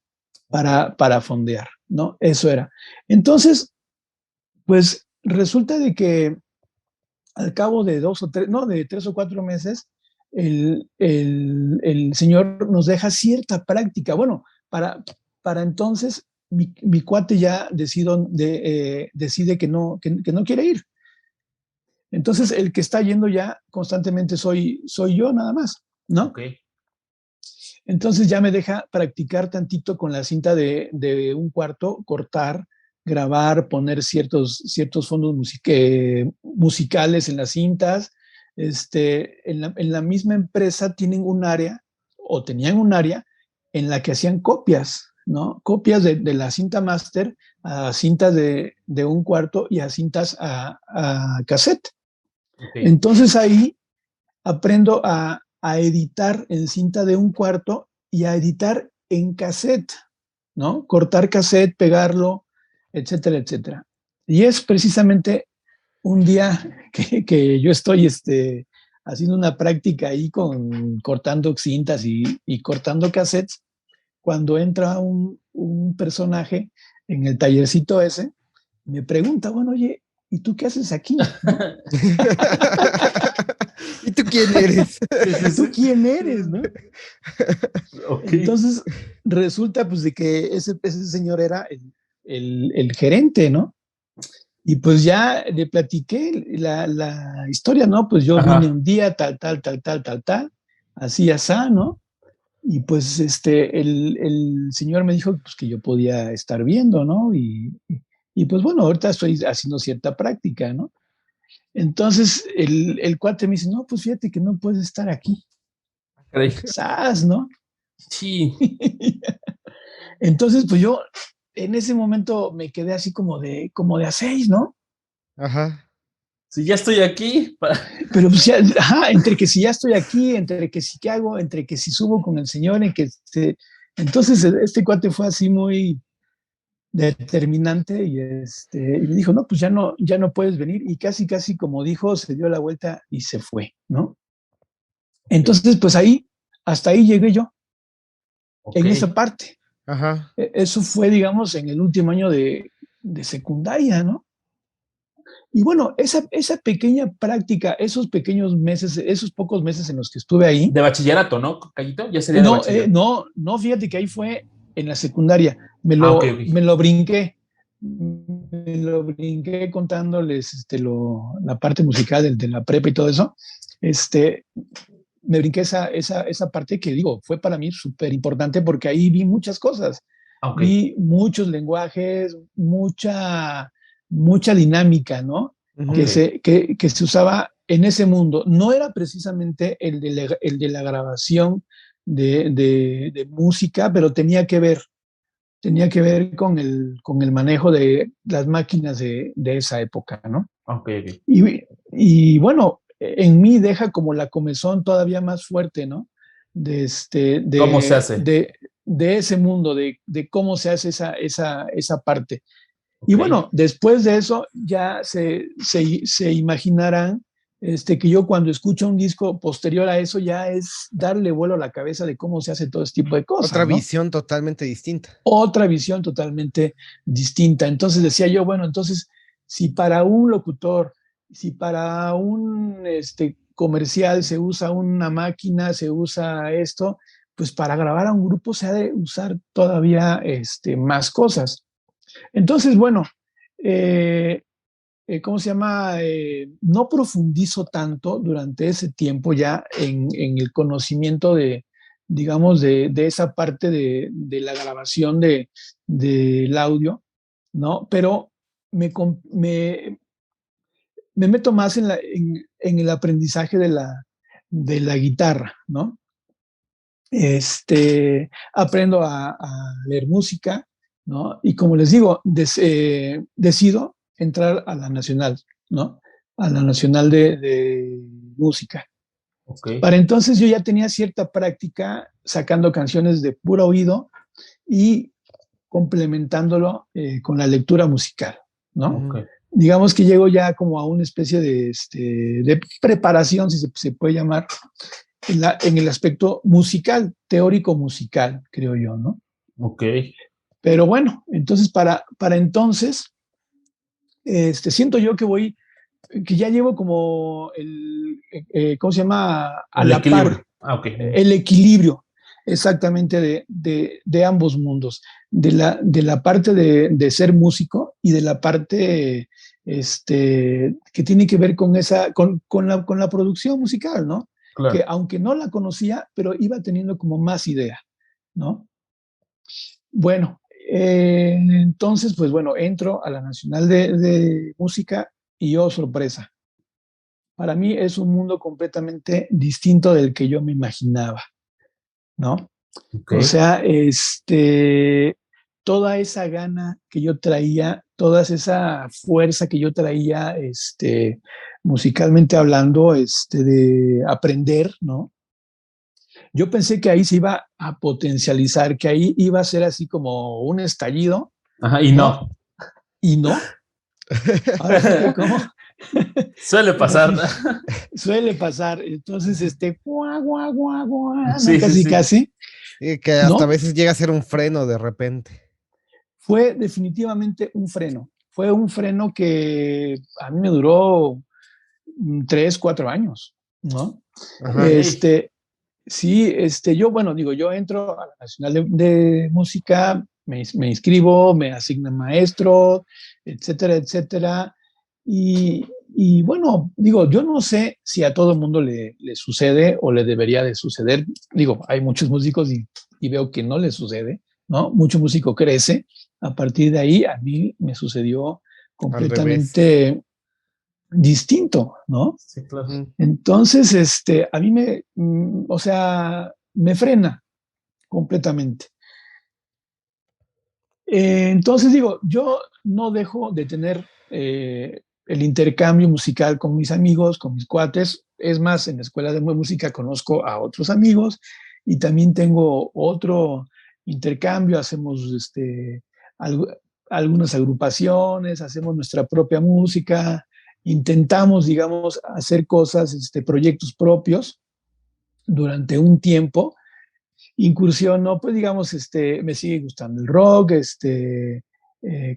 para fondear, ¿no? Eso era. Entonces, pues resulta de que al cabo de 2 o 3, no, de 3 o 4 meses, el señor nos deja cierta práctica. Bueno, para entonces mi cuate ya decide que no quiere ir. Entonces el que está yendo ya constantemente soy yo nada más, ¿no? Ok. Entonces ya me deja practicar tantito con la cinta de 1/4, cortar, grabar, poner ciertos fondos musicales en las cintas. En la misma empresa tienen un área, o tenían un área, en la que hacían copias, ¿no? Copias de la cinta máster a cintas de 1/4 y a cintas a cassette. Okay. Entonces ahí aprendo a editar en cinta de 1/4 y a editar en cassette, ¿no? Cortar cassette, pegarlo, etcétera, etcétera. Y es precisamente un día que yo estoy haciendo una práctica ahí cortando cintas y cortando cassettes, cuando entra un personaje en el tallercito ese, me pregunta, bueno, oye, ¿y tú qué haces aquí? ¿No? ¿Y tú quién eres? ¿Tú quién eres, no? Okay. Entonces, resulta pues de que ese señor era el gerente, ¿no? Y pues ya le platiqué la historia, ¿no? Pues yo Ajá. vine un día, tal, así, asá, ¿no? Y pues el señor me dijo pues, que yo podía estar viendo, ¿no? Y pues bueno, ahorita estoy haciendo cierta práctica, ¿no? Entonces el cuate me dice, no, pues fíjate que no puedes estar aquí. Caray. ¡Sas!, ¿no? Sí. Entonces, pues yo en ese momento me quedé así como de a seis, ¿no? Ajá. Si ya estoy aquí. Pero pues ya, ajá, entre que si ya estoy aquí, entre que si qué hago, entre que si subo con el señor, en que entonces este cuate fue así muy determinante y me dijo, no, pues ya no puedes venir y casi como dijo, se dio la vuelta y se fue, ¿no? Entonces, pues hasta ahí llegué yo, Ok. en esa parte. Ajá. Eso fue, digamos, en el último año de secundaria, ¿no? Y bueno, esa pequeña práctica, esos pequeños meses, esos pocos meses en los que estuve ahí, De bachillerato, ¿no, Cayito? Ya sería de no, bachillerato. no, fíjate que ahí fue en la secundaria, me Ah, ok, lo, ok. me lo brinqué, me lo brinqué contándoles la parte musical de la prepa y todo eso, me brinqué esa parte que digo, fue para mí súper importante porque ahí vi muchas cosas, Ah, ok. vi muchos lenguajes, mucha dinámica, ¿no? Ujú. Ok. Que se usaba en ese mundo. No era precisamente el de la grabación de música, pero tenía que ver con el manejo de las máquinas de esa época, ¿no? Ok, ok. Y bueno, en mí deja como la comezón todavía más fuerte, ¿no? De, este, ¿Cómo se de, hace? de, de ese mundo, de cómo se hace esa parte. Y Ok. bueno, después de eso ya se imaginarán que yo cuando escucho un disco posterior a eso ya es darle vuelo a la cabeza de cómo se hace todo este tipo de Otra cosas, ¿no? visión totalmente distinta. Otra visión totalmente distinta. Entonces decía yo, bueno, entonces, si para un locutor, si para un comercial se usa una máquina, se usa esto, pues para grabar a un grupo se ha de usar todavía más cosas. Entonces, bueno, eh, ¿cómo se llama? No profundizo tanto durante ese tiempo ya en el conocimiento digamos, de esa parte de la grabación del audio, ¿no? Pero me, com- me, me meto más en el aprendizaje de la guitarra, ¿no? Aprendo a leer música, ¿no? Y como les digo, decido entrar a la nacional, ¿no? A la nacional de música. Ok. Para entonces yo ya tenía cierta práctica sacando canciones de puro oído y complementándolo con la lectura musical, ¿no? Ok. Ujú. Digamos que llego ya como a una especie de preparación, si se puede llamar, en el aspecto musical, teórico musical, creo yo, ¿no? Ok. Pero bueno, entonces para entonces, siento yo que ya llevo como ¿cómo se llama? A El la par, equilibrio. Ah, ok. el equilibrio exactamente de ambos mundos, de la parte de ser músico y de la parte que tiene que ver con la producción musical, ¿no? Que Claro. aunque no la conocía, pero iba teniendo como más idea, ¿no? Bueno, entonces, pues bueno, entro a la Nacional de Música y oh, sorpresa. Para mí es un mundo completamente distinto del que yo me imaginaba, ¿no? Ok. O sea, toda esa gana que yo traía, toda esa fuerza que yo traía, musicalmente hablando, de aprender, ¿no? Yo pensé que ahí se iba a potencializar, que ahí iba a ser así como un estallido, Ajá, y ¿no? no. Y no. Ahora sí que como, Suele ahora pasar. sí, suele pasar. Entonces, guau, guau, guau, guau, no, Sí, sí, casi, sí. casi, Y que hasta a ¿no? veces llega a ser un freno de repente. Fue definitivamente un freno. Fue un freno que a mí me duró 3, 4 años, ¿no? Ok. Ajá. Sí, yo, bueno, digo, yo entro a la Nacional de Música, me inscribo, me asignan maestro, etcétera, etcétera. Y bueno, digo, yo no sé si a todo el mundo le sucede o le debería de suceder. Digo, hay muchos músicos y veo que no les sucede, ¿no? Mucho músico crece. A partir de ahí, a mí me sucedió Al revés. completamente distinto, ¿no? Sí, claro. Entonces, a mí o sea, me frena completamente. Entonces digo, yo no dejo de tener el intercambio musical con mis amigos, con mis cuates. Es más, en la escuela de música conozco a otros amigos y también tengo otro intercambio. Hacemos algu- algunas agrupaciones, hacemos nuestra propia música, intentamos, digamos, hacer cosas, proyectos propios durante un tiempo. Incursiono, pues digamos, me sigue gustando el rock,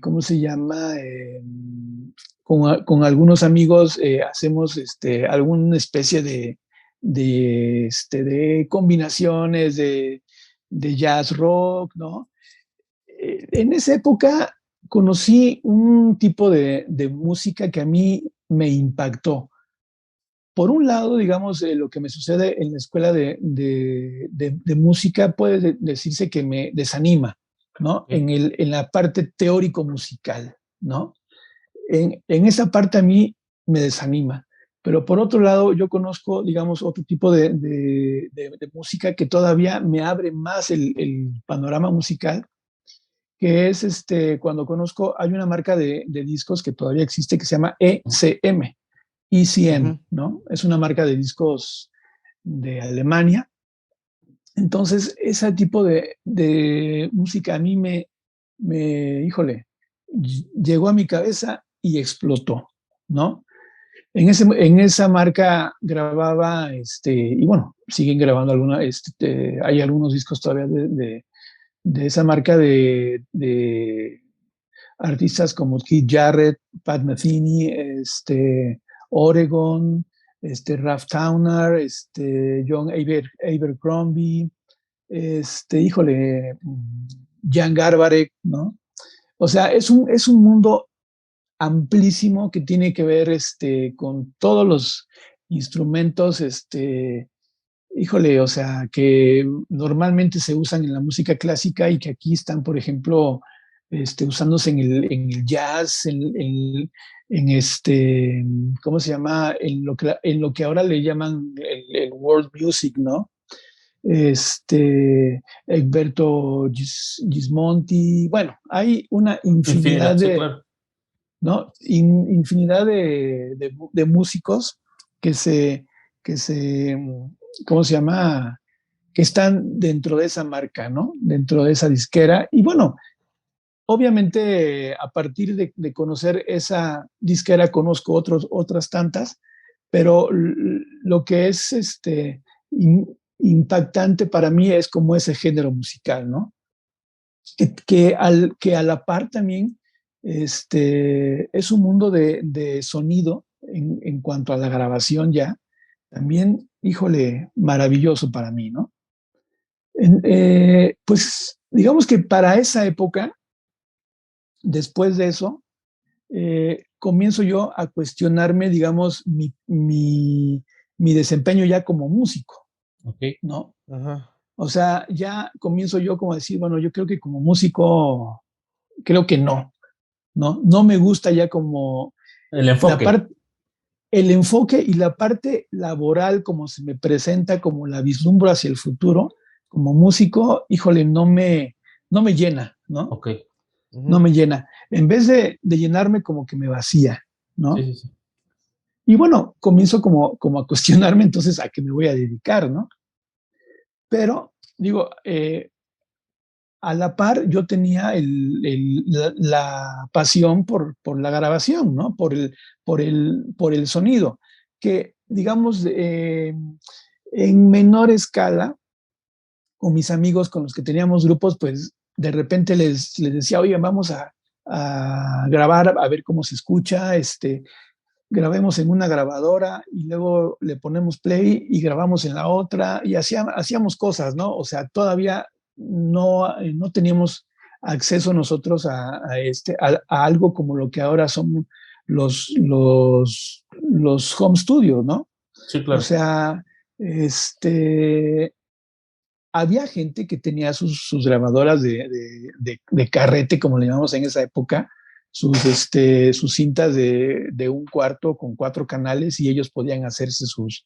¿cómo se llama? Con algunos amigos hacemos alguna especie de combinaciones de jazz rock, ¿no? En esa época conocí un tipo de música que a mí me impactó. Por un lado, digamos, lo que me sucede en la escuela de música puede decirse que me desanima, ¿no? Okay. En la parte teórico-musical, ¿no? En esa parte a mí me desanima. Pero por otro lado, yo conozco, digamos, otro tipo de música que todavía me abre más el panorama musical, que es cuando conozco, hay una marca de discos que todavía existe que se llama ECM. ECM, ¿no? Es una marca de discos de Alemania. Entonces, ese tipo de música a mí híjole, llegó a mi cabeza y explotó, ¿no? En esa marca grababa, y bueno, siguen grabando hay algunos discos todavía de esa marca de artistas como Keith Jarrett, Pat Metheny, Oregon, Ralph Towner, John Abercrombie, híjole, Jan Garbarek, ¿no? O sea, es un mundo amplísimo que tiene que ver con todos los instrumentos, híjole, o sea, que normalmente se usan en la música clásica y que aquí están, por ejemplo, usándose en el jazz, ¿cómo se llama? En lo que ahora le llaman el world music, ¿no? Egberto Gismonti, bueno, hay una infinidad Infinidad, sí, claro. ¿no? Infinidad de músicos que ¿cómo se llama? Que están dentro de esa marca, ¿no? Dentro de esa disquera. Y bueno, obviamente a partir de conocer esa disquera conozco otras tantas, pero lo que es impactante para mí es como ese género musical, ¿no? Que a la par también es un mundo de sonido en cuanto a la grabación ya, también, híjole, maravilloso para mí, ¿no? Pues digamos que para esa época, después de eso, comienzo yo a cuestionarme, digamos, mi desempeño ya como músico, Ok. ¿no? Ajá. O sea, ya comienzo yo como a decir, bueno, yo creo que como músico, creo que no, ¿no? No me gusta ya como El la enfoque. parte, el enfoque y la parte laboral como se me presenta, como la vislumbro hacia el futuro, como músico, híjole, no me llena, ¿no? Ok. No Ujú. me llena. En vez de llenarme, como que me vacía, Sí, ¿no? sí, sí. Y bueno, comienzo como a cuestionarme entonces a qué me voy a dedicar, ¿no? Pero digo, a la par yo tenía la pasión por la grabación, ¿no? Por el sonido, que digamos en menor escala, con mis amigos con los que teníamos grupos, pues de repente les decía, oye, vamos a grabar, a ver cómo se escucha, grabemos en una grabadora y luego le ponemos play y grabamos en la otra y hacíamos cosas, ¿no? O sea, todavía no teníamos acceso nosotros a algo como lo que ahora son los home studios, ¿no? Sí, claro. O sea, había gente que tenía sus grabadoras de carrete, como le llamamos en esa época, sus cintas de un cuarto con 4 canales y ellos podían hacerse sus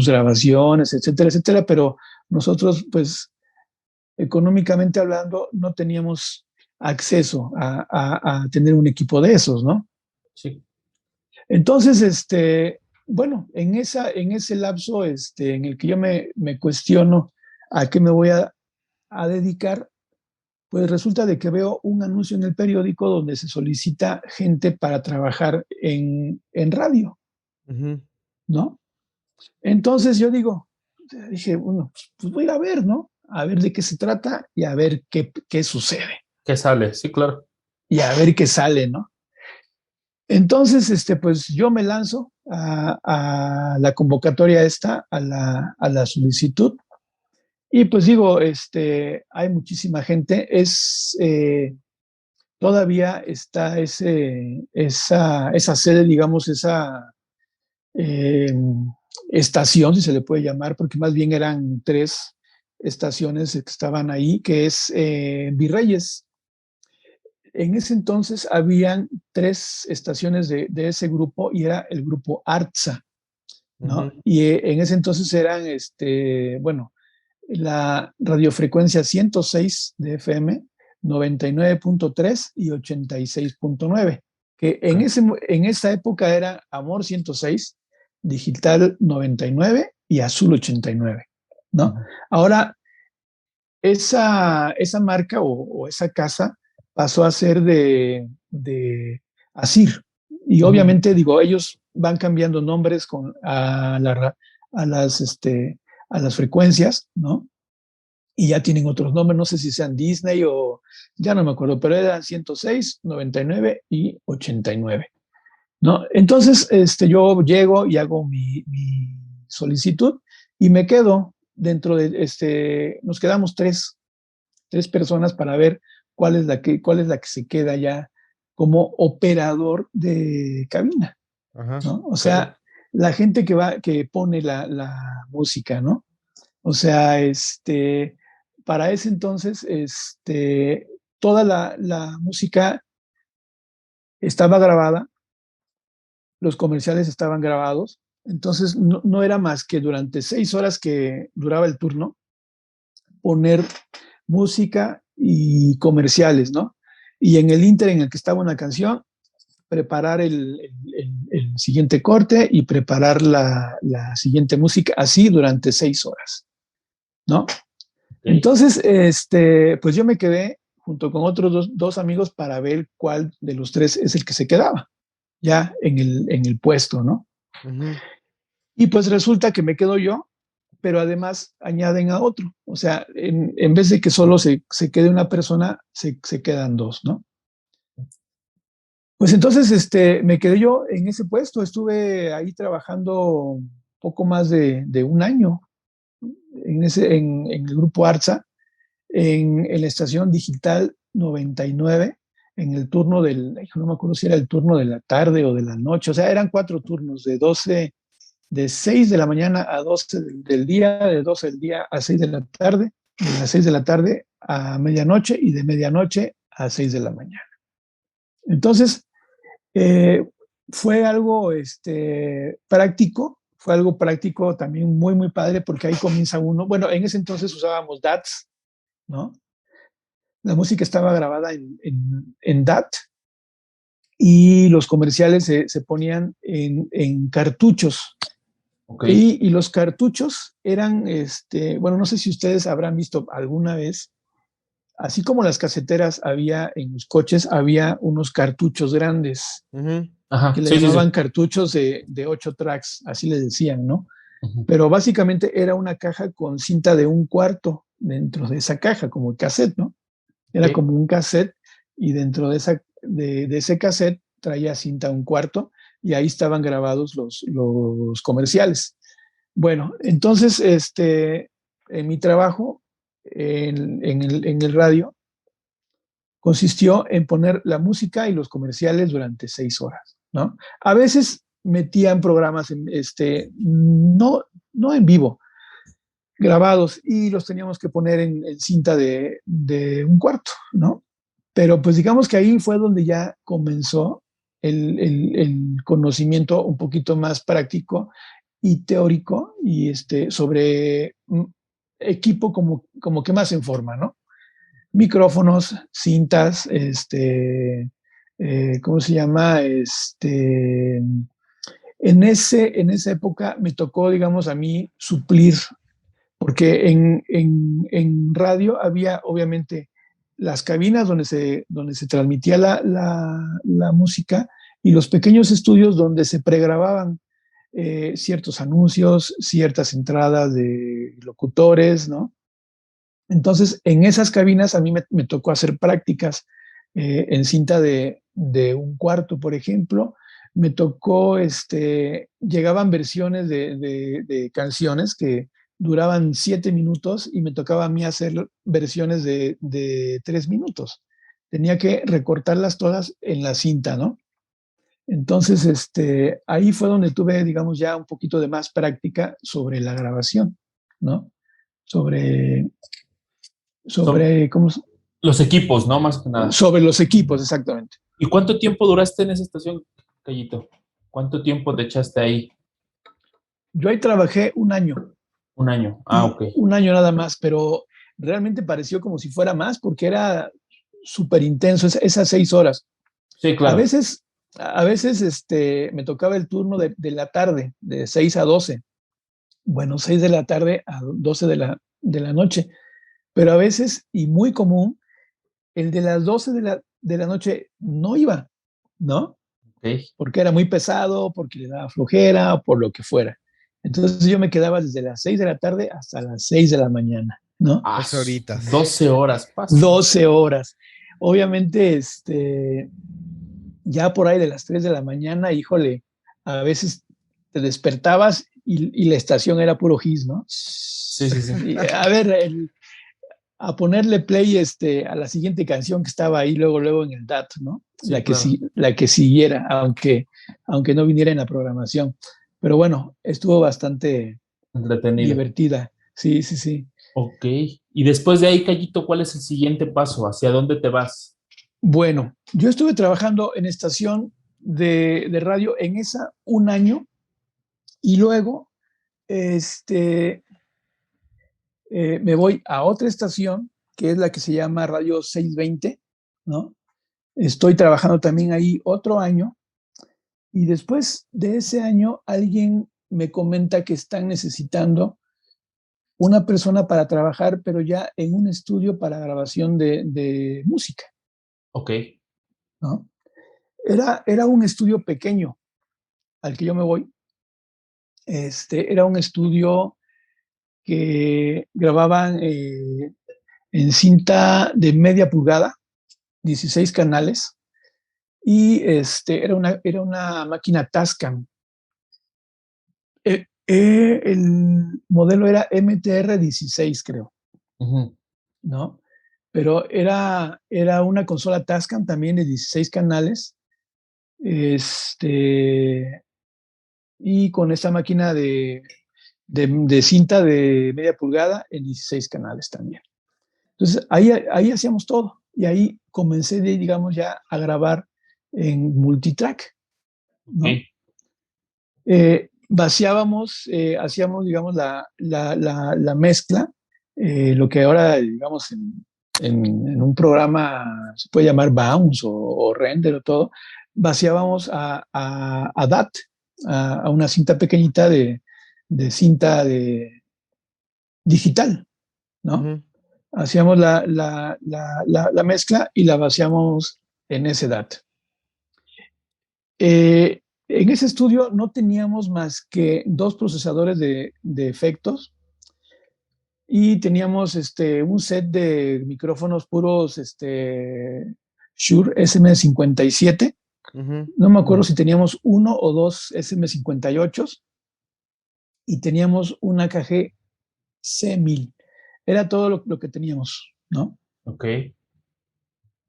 grabaciones, etcétera, etcétera, pero nosotros, pues, económicamente hablando, no teníamos acceso a tener un equipo de esos, ¿no? Sí. Entonces, bueno, en ese lapso en el que yo me cuestiono a qué me voy a dedicar, pues resulta de que veo un anuncio en el periódico donde se solicita gente para trabajar en radio, Ujú. ¿no? Entonces yo dije, bueno, pues voy a ver, ¿no? A ver de qué se trata y a ver qué sucede ¿Qué sale? Sí, claro. y a ver qué sale, ¿no? Entonces, pues yo me lanzo a la convocatoria esta, a la solicitud. Y pues digo, hay muchísima gente, todavía está esa sede, digamos, esa eh, estación, si se le puede llamar, porque más bien eran 3 estaciones que estaban ahí, que es Virreyes. En ese entonces habían 3 estaciones de ese grupo y era el grupo Artsa, ¿no? Ujú. Y en ese entonces eran, bueno, la radiofrecuencia 106 de FM, 99.3 y 86.9, que Ok. en esa época era Amor 106, Digital 99 y Azul 89, ¿no? Ujú. Ahora, esa marca o esa casa pasó a ser de Asir. Y Ujú. obviamente, digo, ellos van cambiando nombres a las frecuencias, ¿no? Y ya tienen otros nombres, no sé si sean Disney o ya no me acuerdo, pero eran 106, 99 y 89, ¿no? Entonces, yo llego y hago mi solicitud y me quedo dentro nos quedamos tres personas para ver cuál es la que se queda ya como operador de cabina, Ajá. ¿no? O Ok. sea, la gente que pone la música, ¿no? O sea, para ese entonces, toda la música estaba grabada, los comerciales estaban grabados, entonces no era más que durante 6 horas que duraba el turno, poner música y comerciales, ¿no? Y en el inter en el que estaba una canción, preparar el siguiente corte y preparar la siguiente música, así durante 6 horas, ¿no? Ok. Entonces, pues yo me quedé junto con otros dos amigos para ver cuál de los 3 es el que se quedaba ya en el puesto, ¿no? Ujú. Y pues resulta que me quedo yo, pero además añaden a otro. O sea, en vez de que solo se quede una persona, se quedan 2, ¿no? Pues entonces me quedé yo en ese puesto, estuve ahí trabajando poco más de un año en el grupo Arza, en la estación digital 99, en el turno no me acuerdo si era el turno de la tarde o de la noche, o sea, eran 4 turnos de 6 de la mañana a 12 del día, de 12 del día a 6 de la tarde, de las 6 de la tarde a medianoche y de medianoche a 6 de la mañana. Entonces, eh, fue algo práctico, fue algo práctico también muy, muy padre porque ahí comienza uno. Bueno, en ese entonces usábamos DATs, ¿no? La música estaba grabada en DAT y los comerciales se ponían en cartuchos. Ok. Y los cartuchos eran, bueno, no sé si ustedes habrán visto alguna vez, así como las caseteras había en los coches, había unos cartuchos grandes Ujú. que Ajá. le Sí, sí, llamaban sí. cartuchos de 8 tracks, así le decían, ¿no? Ujú. Pero básicamente era una caja con cinta de un cuarto dentro de esa caja, como cassette, ¿no? Era Ok. como un cassette y dentro de ese cassette traía cinta un cuarto y ahí estaban grabados los comerciales. Bueno, entonces, en mi trabajo en el radio consistió en poner la música y los comerciales durante 6 horas. ¿no? A veces metían programas no en vivo, grabados, y los teníamos que poner en cinta de un cuarto, ¿no? Pero pues digamos que ahí fue donde ya comenzó el conocimiento un poquito más práctico y teórico y sobre equipo como que más en forma, ¿no? Micrófonos, cintas, ¿cómo se llama? En esa época me tocó, digamos, a mí suplir, porque en radio había obviamente las cabinas donde se transmitía la música y los pequeños estudios donde se pregrababan ciertos anuncios, ciertas entradas de locutores, ¿no? Entonces, en esas cabinas a mí me tocó hacer prácticas en cinta de un cuarto, por ejemplo. Me tocó, llegaban versiones de canciones que duraban 7 minutos y me tocaba a mí hacer versiones de 3 minutos. Tenía que recortarlas todas en la cinta, ¿no? Entonces, ahí fue donde tuve, digamos, ya un poquito de más práctica sobre la grabación, ¿no? Sobre, Son ¿cómo? los equipos, ¿no? Más que nada. Sobre los equipos, exactamente. ¿Y cuánto tiempo duraste en esa estación, Cayito? ¿Cuánto tiempo te echaste ahí? Yo ahí trabajé un año. Un año. Ah, Y ok. un año nada más, pero realmente pareció como si fuera más porque era súper intenso esas 6 horas. Sí, A claro. veces, a veces me tocaba el turno de la tarde, de 6 a 12. Bueno, 6 de la tarde a 12 de la noche. Pero a veces, y muy común, el de las 12 de la noche no iba, ¿no? Ok. Porque era muy pesado, porque le daba flojera o por lo que fuera. Entonces yo me quedaba desde las 6 de la tarde hasta las 6 de la mañana, ¿no? Ah, 12 horitas. 12 horas. Paso. 12 horas. Obviamente, ya por ahí de las 3 de la mañana, híjole, a veces te despertabas y la estación era puro gis, ¿no? Sí, sí, sí. Y, a ver, a ponerle play a la siguiente canción que estaba ahí luego en el DAT, ¿no? Sí, claro. La que siguiera, aunque no viniera en la programación. Pero bueno, estuvo bastante Entretenido. divertida. Sí, sí, sí. Ok. Y después de ahí, Cayito, ¿cuál es el siguiente paso? ¿Hacia dónde te vas? Bueno, yo estuve trabajando en estación de radio en esa un año y luego me voy a otra estación que es la que se llama Radio 620, ¿no? Estoy trabajando también ahí otro año. Y después de ese año, alguien me comenta que están necesitando una persona para trabajar, pero ya en un estudio para grabación de música, Ok. ¿no? Era un estudio pequeño al que yo me voy. Era un estudio que grababan en cinta de media pulgada, 16 canales, y era una máquina Tascam. El modelo era MTR-16, creo, Ujú. ¿no? Pero era una consola Tascam también de 16 canales, y con esta máquina de cinta de media pulgada en 16 canales también. Entonces, ahí hacíamos todo, y ahí comencé, digamos, ya a grabar en multitrack, ¿no? Ok. Vaciábamos, hacíamos, digamos, la mezcla, lo que ahora, digamos, en un programa se puede llamar bounce o render o todo, vaciábamos a DAT, a una cinta pequeñita de cinta digital, ¿no? Ujú. Hacíamos la mezcla y la vaciamos en ese DAT. En ese estudio no teníamos más que 2 procesadores de efectos y teníamos un set de micrófonos puros Shure SM57. Ujú. No me acuerdo si teníamos uno o dos SM58 y teníamos una AKG C1000. Era todo lo que teníamos, ¿no? Ok.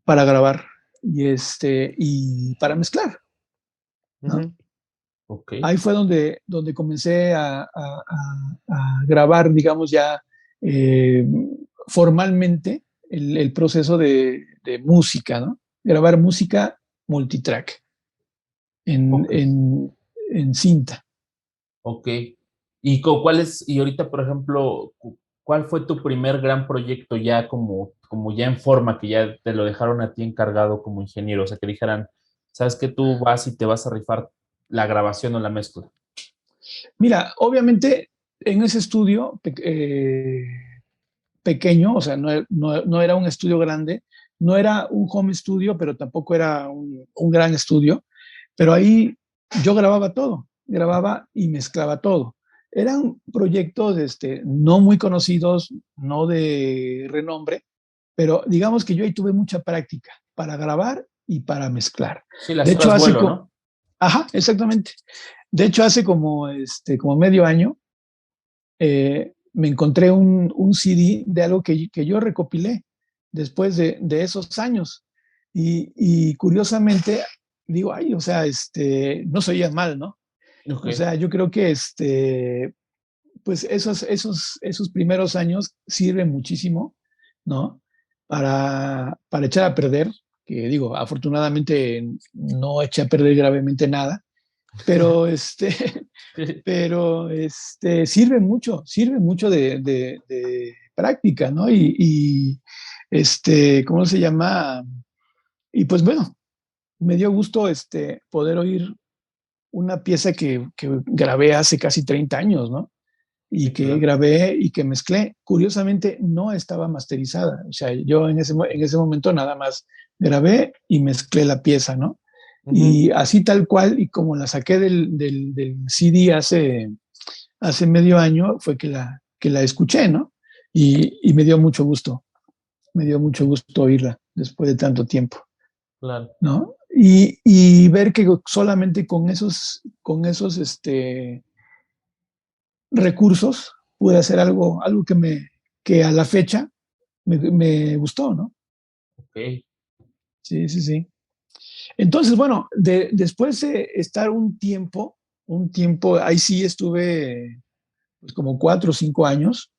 Para grabar y para mezclar. ¿no? Ujú. Ok. Ahí fue donde comencé a grabar, digamos, ya eh, formalmente el proceso de música, ¿no? Grabar música multitrack en, Ok. en, en cinta. Ok. Y ahorita, por ejemplo, cuál fue tu primer gran proyecto ya como ya en forma, que ya te lo dejaron a ti encargado como ingeniero? O sea, que dijeran, sabes que tú vas y te vas a rifar la grabación o la mezcla. Mira, obviamente en ese estudio pequeño, o sea, no era un estudio grande, no era un home studio, pero tampoco era un gran estudio, pero ahí yo grababa todo, grababa y mezclaba todo. Eran proyectos no muy conocidos, no de renombre, pero digamos que yo ahí tuve mucha práctica para grabar y para mezclar. Sí, las De hecho, horas vuelo, ¿no? ajá, exactamente. De hecho, hace como medio año, me encontré un CD de algo que yo recopilé después de esos años. Y curiosamente, digo, ay, o sea, no se oía mal, ¿no? Ok. O sea, yo creo que pues esos primeros años sirven muchísimo, ¿no? Para echar a perder, que digo, afortunadamente no eché a perder gravemente nada, pero pero sirve mucho de práctica, ¿no? ¿Cómo se llama? Y pues bueno, me dio gusto poder oír una pieza que grabé hace casi 30 años, ¿no? Y Sí, que claro. grabé y que mezclé. Curiosamente, no estaba masterizada. O sea, yo en ese momento nada más grabé y mezclé la pieza, ¿no? Ujú. Y así tal cual, y como la saqué del CD hace medio año, fue que la escuché, ¿no? Y me dio mucho gusto oírla después de tanto tiempo, Claro. ¿no? Y ver que solamente con esos recursos pude hacer algo que a la fecha me gustó, ¿no? Ok. Sí, sí, sí. Entonces, bueno, después de estar un tiempo, ahí sí estuve pues como 4 o 5 años,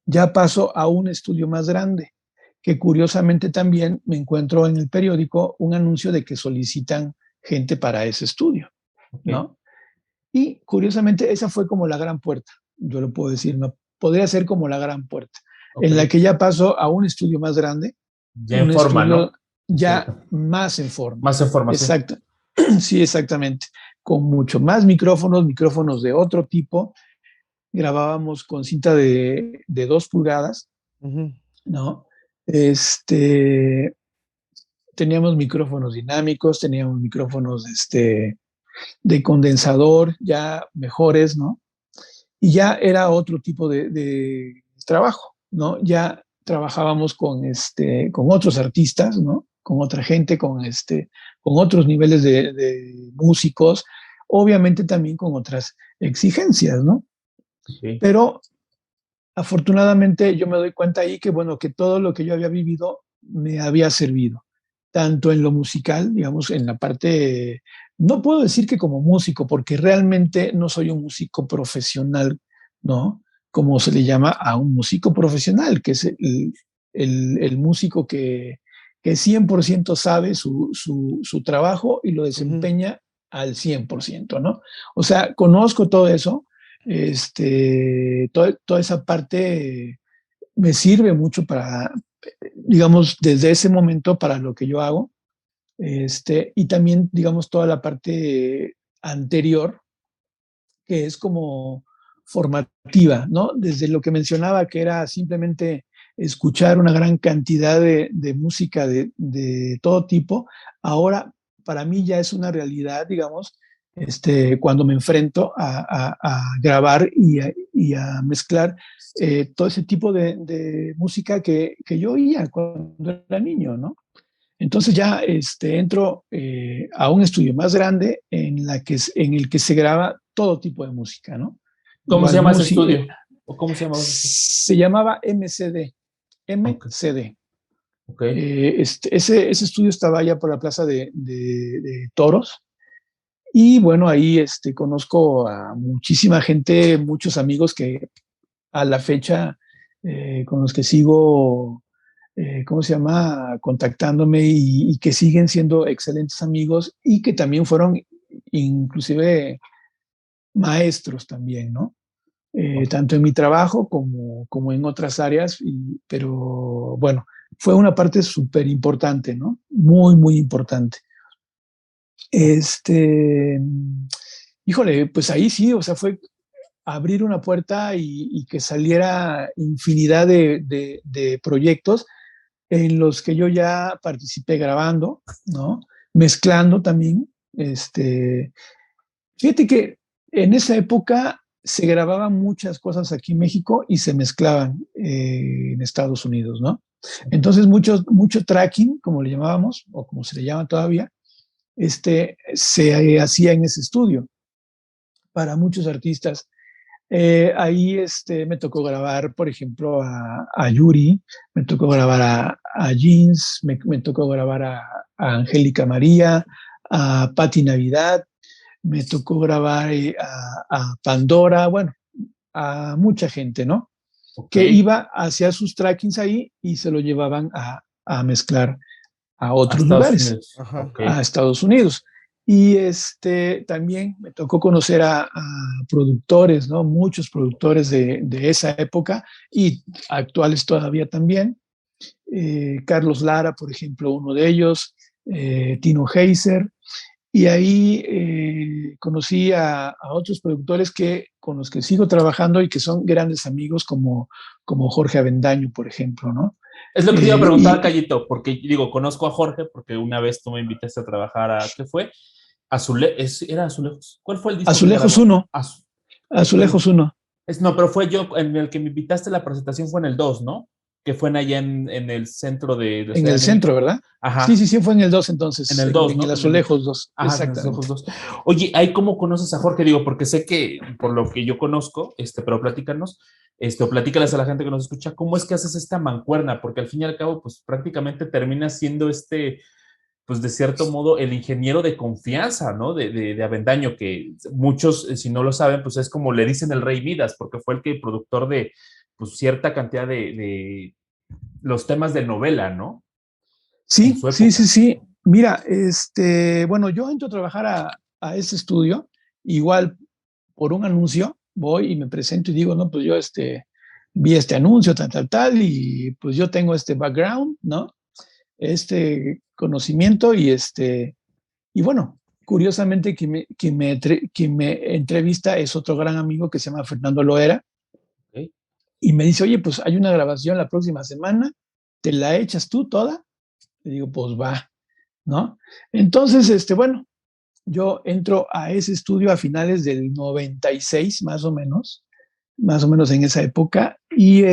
ya paso a un estudio más grande, que curiosamente también me encuentro en el periódico un anuncio de que solicitan gente para ese estudio, Ok. ¿no? Y curiosamente esa fue como la gran puerta, yo lo puedo decir, ¿no? Podría ser como la gran puerta, Ok. en la que ya paso a un estudio más grande, Ya en un forma, estudio ¿no? De ya cierto. más en forma. Más información. Exacto. Sí, exactamente. Con mucho más micrófonos de otro tipo. Grabábamos con cinta de 2 pulgadas, Ujú. ¿no? Este, teníamos micrófonos dinámicos, teníamos micrófonos de condensador ya mejores, ¿no? Y ya era otro tipo de trabajo, ¿no? Ya trabajábamos con otros artistas, ¿no? Con otra gente, con otros niveles de músicos, obviamente también con otras exigencias, ¿no? Ok. Pero afortunadamente yo me doy cuenta ahí que, bueno, que todo lo que yo había vivido me había servido, tanto en lo musical, digamos, en la parte, no puedo decir que como músico, porque realmente no soy un músico profesional, ¿no? Como se le llama a un músico profesional, que es el músico que 100% sabe su trabajo y lo Ujú. desempeña al 100%, ¿no? O sea, conozco todo eso, toda esa parte me sirve mucho para, digamos, desde ese momento para lo que yo hago, y también, digamos, toda la parte anterior, que es como formativa, ¿no? Desde lo que mencionaba, que era simplemente escuchar una gran cantidad de música de todo tipo, ahora para mí ya es una realidad, digamos, cuando me enfrento a grabar y a mezclar todo ese tipo de música que yo oía cuando era niño, ¿no? Entonces ya entro a un estudio más grande en el que se graba todo tipo de música, ¿no? ¿Cómo se Igual llama ese música, estudio? ¿O cómo se llamaba ese estudio? se llamaba MCD, Ok. MCD. Ok. Ese estudio estaba allá por la plaza de Toros Y bueno, ahí conozco a muchísima gente, muchos amigos que a la fecha con los que sigo, ¿cómo se llama?, contactándome y que siguen siendo excelentes amigos y que también fueron inclusive maestros también, ¿no? Tanto en mi trabajo como en otras áreas, pero bueno, fue una parte súper importante, ¿no? Muy, muy importante. Híjole, pues ahí sí, o sea, fue abrir una puerta y que saliera infinidad de proyectos en los que yo ya participé grabando, ¿no? Mezclando también. Fíjate que en esa época se grababan muchas cosas aquí en México y se mezclaban en Estados Unidos, ¿no? Entonces mucho tracking, como le llamábamos, o como se le llama todavía, se hacía en ese estudio para muchos artistas. Ahí me tocó grabar, por ejemplo, a Yuri, me tocó grabar a Jeans, me tocó grabar a Angélica María, a Patti Navidad, me tocó grabar a Pandora, bueno, a mucha gente, ¿no? Que Ok. iba hacia sus trackings ahí y se lo llevaban a mezclar a A otros Estados lugares, Unidos. Ajá. Ok. a Estados Unidos. Y también me tocó conocer a productores, ¿no? Muchos productores de esa época y actuales todavía también. Carlos Lara, por ejemplo, uno de ellos, Tino Heiser. Y ahí conocí a otros productores con los que sigo trabajando y que son grandes amigos, como Jorge Avendaño, por ejemplo, ¿no? Es lo que te iba a preguntar, Y Cayito, porque digo, conozco a Jorge porque una vez tú me invitaste a trabajar ¿qué fue? ¿Era Azulejos? ¿Cuál fue el disco que Azulejos grabó? uno, Azulejos uno. No, pero fue yo en el que me invitaste, la presentación fue en el 2, ¿no? Que fue allá en el centro de En Ciudad el de centro, México. ¿verdad? Sí, Ajá, sí, sí, fue en el 2 en entonces, el en, 2, en ¿no? el Que me invitó. Azulejos 2, Ajá, en los ojos exactamente. 2. Oye, ¿ahí cómo conoces a Jorge? Digo, porque sé que, por lo que yo conozco, pero platícanos, o platícales a la gente que nos escucha, ¿cómo es que haces esta mancuerna? Porque al fin y al cabo, pues prácticamente termina siendo pues de cierto modo, el ingeniero de confianza, ¿no? De Avendaño, que muchos, si no lo saben, pues es como le dicen el Rey Midas, porque fue productor de pues, cierta cantidad de los temas de novela, ¿no? En Sí, su sí, sí, época. sí. Mira, bueno, yo entro a trabajar a ese estudio, igual por un anuncio, voy y me presento y digo, no, pues yo vi este anuncio, tal, tal, tal, y pues yo tengo este background, ¿no? Este conocimiento y bueno, curiosamente quien me entrevista es otro gran amigo que se llama Fernando Loera ¿Ok? y me dice, oye, pues hay una grabación la próxima semana, ¿te la echas tú toda? Le digo, pues va, ¿no? Entonces, bueno, yo entro a ese estudio a finales del 96, más o menos en esa época, y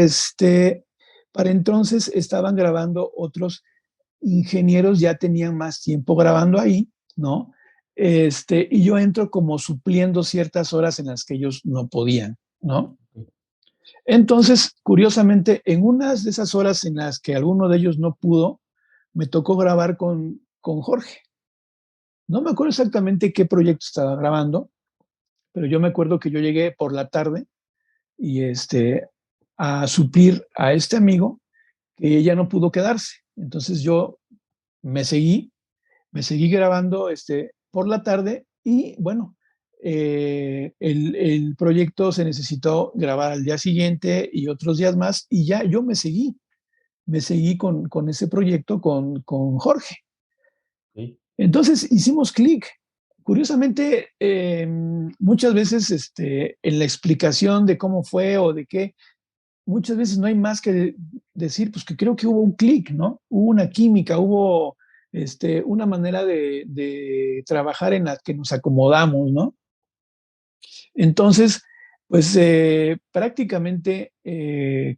para entonces estaban grabando otros ingenieros, ya tenían más tiempo grabando ahí, ¿no? Y yo entro como supliendo ciertas horas en las que ellos no podían, ¿no? Entonces, curiosamente, en unas de esas horas en las que alguno de ellos no pudo, me tocó grabar con Jorge. No me acuerdo exactamente qué proyecto estaba grabando, pero yo me acuerdo que yo llegué por la tarde y a suplir a este amigo que ella no pudo quedarse. Entonces yo me seguí, me seguí grabando por la tarde y bueno, el proyecto se necesitó grabar al día siguiente y otros días más y ya yo me seguí con ese proyecto con Jorge. ¿Ok? Entonces hicimos clic. Curiosamente, muchas veces en la explicación de cómo fue o de qué, muchas veces no hay más que decir, pues que creo que hubo un clic, ¿no? Hubo una química, hubo una manera de trabajar en la que nos acomodamos, ¿no? Entonces, pues prácticamente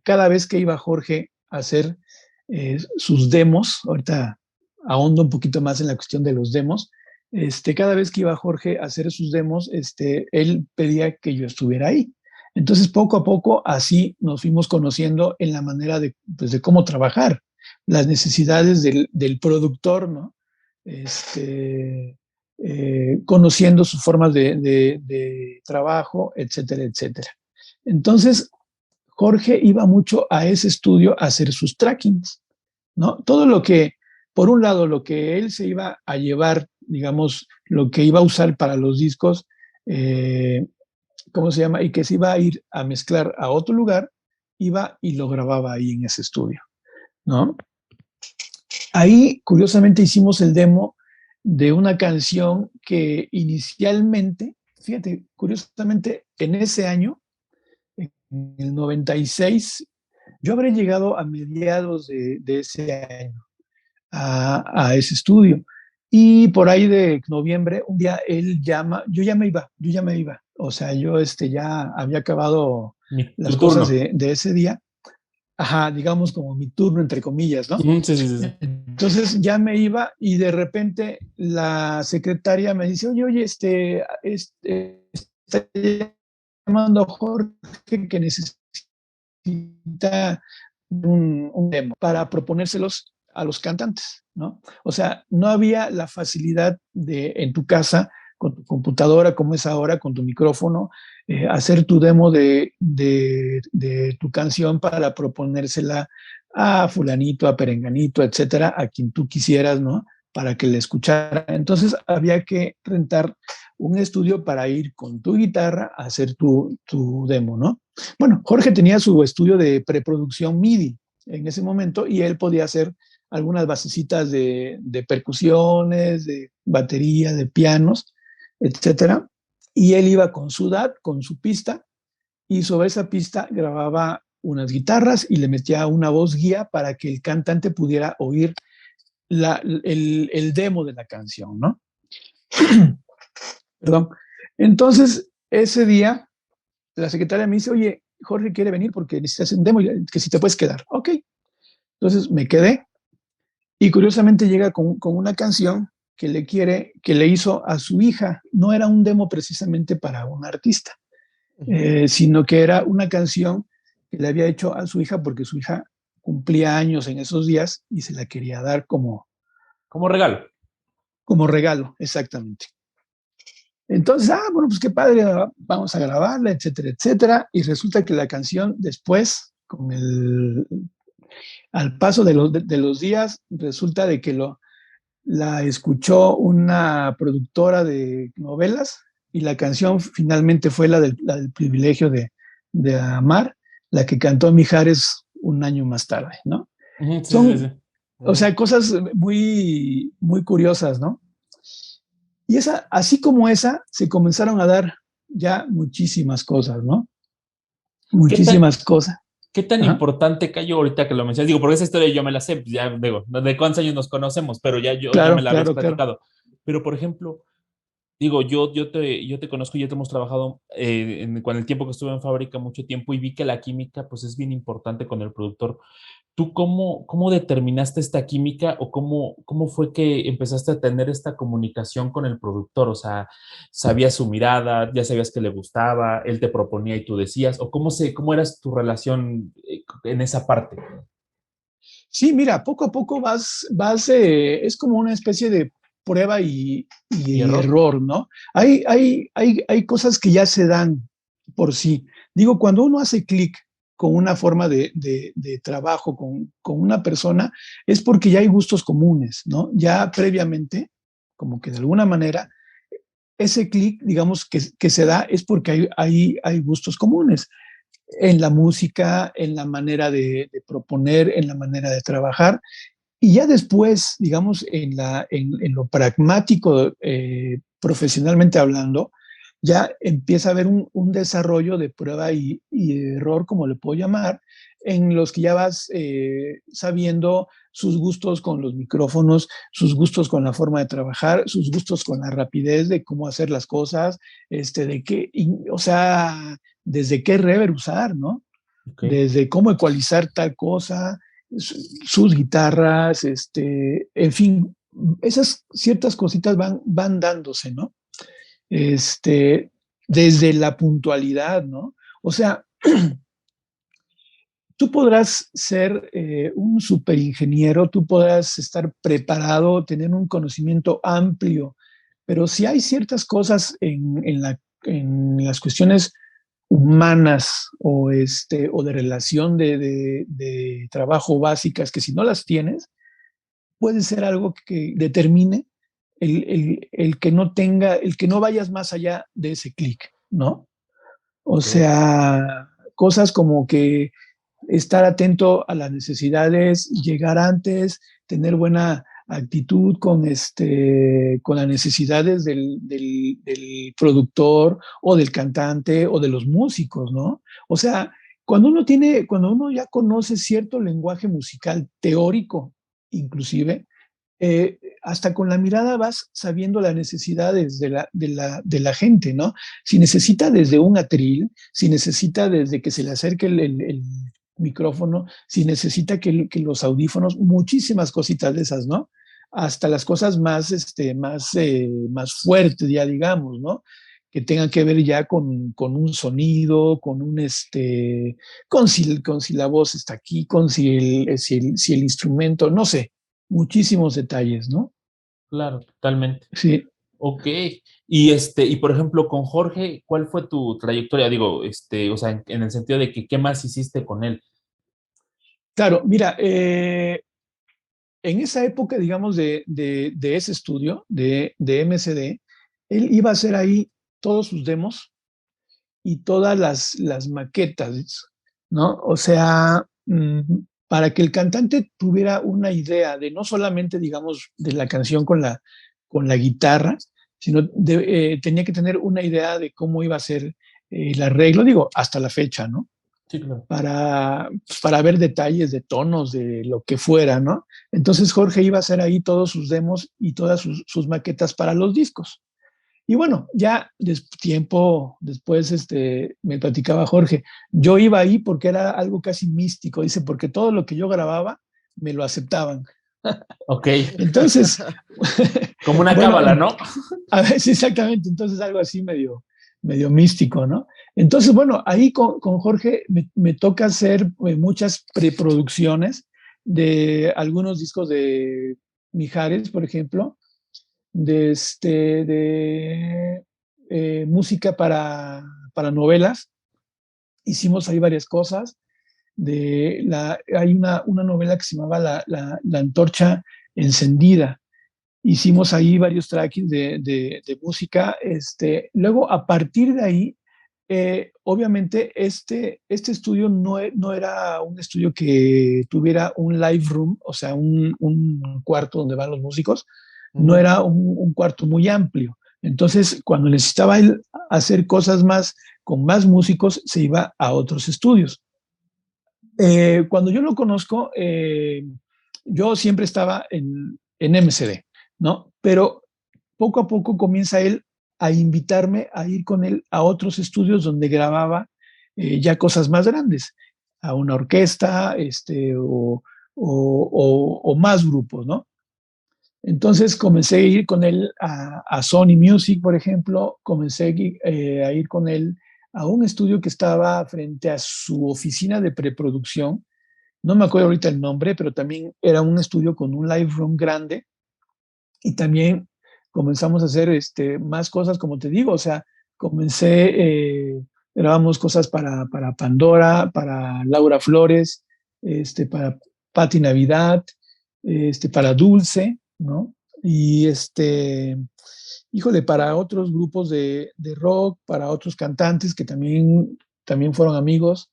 cada vez que iba Jorge a hacer sus demos, ahorita ahondo un poquito más en la cuestión de los demos, cada vez que iba Jorge a hacer sus demos, él pedía que yo estuviera ahí. Entonces, poco a poco, así nos fuimos conociendo en la manera pues, de cómo trabajar, las necesidades del productor, ¿no? conociendo sus formas de trabajo, etcétera, etcétera. Entonces, Jorge iba mucho a ese estudio a hacer sus trackings, ¿no? Todo lo que, por un lado, lo que él se iba a llevar, digamos, lo que iba a usar para los discos, ¿cómo se llama? Y que se iba a ir a mezclar a otro lugar, iba y lo grababa ahí en ese estudio, ¿no? Ahí, curiosamente, hicimos el demo de una canción que inicialmente, fíjate, curiosamente, en ese año, en el 96, yo habré llegado a mediados de ese año a ese estudio. Y por ahí de noviembre, un día él llama, yo ya me iba. O sea, yo ya había acabado Tu las turno. cosas de ese día. Ajá, digamos como mi turno, entre comillas, ¿no? Sí, sí, sí. Entonces ya me iba y de repente la secretaria me dice, oye, está llamando Jorge que necesita un demo para proponérselos a los cantantes, ¿no? O sea, no había la facilidad de en tu casa, con tu computadora, como es ahora, con tu micrófono, hacer tu demo de tu canción para proponérsela a fulanito, a perenganito, etcétera, a quien tú quisieras, ¿no? Para que le escuchara. Entonces había que rentar un estudio para ir con tu guitarra a hacer tu demo, ¿no? Bueno, Jorge tenía su estudio de preproducción MIDI en ese momento y él podía hacer algunas basecitas de percusiones, de batería, de pianos, etcétera. Y él iba con su DAT, con su pista, y sobre esa pista grababa unas guitarras y le metía una voz guía para que el cantante pudiera oír el demo de la canción, ¿no? Perdón. Entonces, ese día, la secretaria me dice, oye, Jorge quiere venir porque necesita hacer un demo, que si te puedes quedar. Ok. Entonces me quedé y curiosamente llega con una canción que le hizo a su hija. No era un demo precisamente para un artista, sino que era una canción que le había hecho a su hija porque su hija cumplía años en esos días y se la quería dar Como regalo. como regalo, exactamente. Entonces, bueno, pues qué padre, vamos a grabarla, etcétera, etcétera. Y resulta que la canción después, al paso de los días, resulta de que la escuchó una productora de novelas y la canción finalmente fue la del privilegio de amar, la que cantó Mijares un año más tarde, ¿no? Sí, sí, Son, sí. o sea, cosas muy, muy curiosas, ¿no? Y así como esa, se comenzaron a dar ya muchísimas cosas, ¿no? ¿Qué tan, Muchísimas cosas. ¿Qué tan Ajá. importante cayó ahorita que lo mencionas? Digo, porque esa historia yo me la sé, pues ya digo, de cuántos años nos conocemos, pero ya me Claro, la habías claro, claro. platicado. Pero, por ejemplo, digo, yo te conozco, ya te hemos trabajado con el tiempo que estuve en fábrica mucho tiempo y vi que la química, pues, es bien importante con el productor. ¿Tú cómo determinaste esta química o cómo fue que empezaste a tener esta comunicación con el productor? O sea, ¿sabías su mirada? ¿Ya sabías que le gustaba? ¿Él te proponía y tú decías? ¿O cómo era tu relación en esa parte? Sí, mira, poco a poco es como una especie de prueba ¿Y y error? error, ¿no? Hay cosas que ya se dan por sí. Digo, cuando uno hace clic con una forma de trabajo, con una persona, es porque ya hay gustos comunes, ¿no? Ya previamente, como que de alguna manera, ese clic, digamos, que se da es porque hay gustos comunes en la música, en la manera de proponer, en la manera de trabajar. Y ya después, digamos, en lo pragmático, profesionalmente hablando, ya empieza a haber un desarrollo de prueba y error, como le puedo llamar, en los que ya vas sabiendo sus gustos con los micrófonos, sus gustos con la forma de trabajar, sus gustos con la rapidez de cómo hacer las cosas, o sea, desde qué reverb usar, ¿no? Ok. Desde cómo ecualizar tal cosa, sus guitarras, en fin, esas ciertas cositas van dándose, ¿no? Este, desde la puntualidad, ¿no? O sea, tú podrás ser un superingeniero, tú podrás estar preparado, tener un conocimiento amplio, pero sí hay ciertas cosas en las cuestiones humanas o de relación de trabajo básicas que si no las tienes, puede ser algo que determine el que no vayas más allá de ese clic, ¿no? O Ok. sea, cosas como que estar atento a las necesidades, llegar antes, tener buena actitud con las necesidades del productor o del cantante o de los músicos, ¿no? O sea, cuando uno ya conoce cierto lenguaje musical teórico, inclusive, hasta con la mirada vas sabiendo las necesidades de la gente, ¿no? Si necesita desde un atril, si necesita desde que se le acerque el micrófono, si necesita que los audífonos, muchísimas cositas de esas, ¿no? Hasta las cosas más fuertes, ya digamos, ¿no? Que tengan que ver ya con un sonido, con si la voz está aquí, con si el instrumento, no sé, muchísimos detalles, ¿no? Claro, totalmente. Sí, Ok. Y por ejemplo, con Jorge, ¿cuál fue tu trayectoria? Digo, o sea, en el sentido de que, ¿qué más hiciste con él? claro, mira, en esa época, digamos, de ese estudio, de MCD, él iba a hacer ahí todos sus demos y todas las maquetas, ¿no? O sea, para que el cantante tuviera una idea de no solamente, digamos, de la canción con la guitarra, sino tenía que tener una idea de cómo iba a ser el arreglo, digo, hasta la fecha, ¿no? Sí, claro. Para ver detalles de tonos, de lo que fuera, ¿no? Entonces Jorge iba a hacer ahí todos sus demos y todas sus maquetas para los discos. Y bueno, ya tiempo después me platicaba Jorge, yo iba ahí porque era algo casi místico, dice, porque todo lo que yo grababa me lo aceptaban. Ok. Entonces, Como una bueno, cábala, ¿no? a ver, sí, exactamente, entonces algo así medio místico, ¿no? Entonces, bueno, ahí con Jorge me toca hacer muchas preproducciones de algunos discos de Mijares, por ejemplo, de música para novelas. Hicimos ahí varias cosas. Hay una novela que se llamaba La Antorcha Encendida. Hicimos ahí varios trackings de música. Luego, a partir de ahí, obviamente, este estudio no era un estudio que tuviera un live room, o sea, un cuarto donde van los músicos, no Ujú. era un cuarto muy amplio. Entonces, cuando necesitaba él hacer cosas más con más músicos, se iba a otros estudios. Cuando yo lo conozco, yo siempre estaba en MCD, ¿no? Pero poco a poco comienza él a invitarme a ir con él a otros estudios donde grababa ya cosas más grandes, a una orquesta, o más grupos, ¿no? Entonces comencé a ir con él a Sony Music, por ejemplo, comencé a ir con él a un estudio que estaba frente a su oficina de preproducción. No me acuerdo ahorita el nombre, pero también era un estudio con un live room grande y también comenzamos a hacer más cosas, como te digo, o sea, grabamos cosas para Pandora, para Laura Flores, para Patti Navidad, para Dulce, ¿no? Y híjole, para otros grupos de rock, para otros cantantes que también fueron amigos,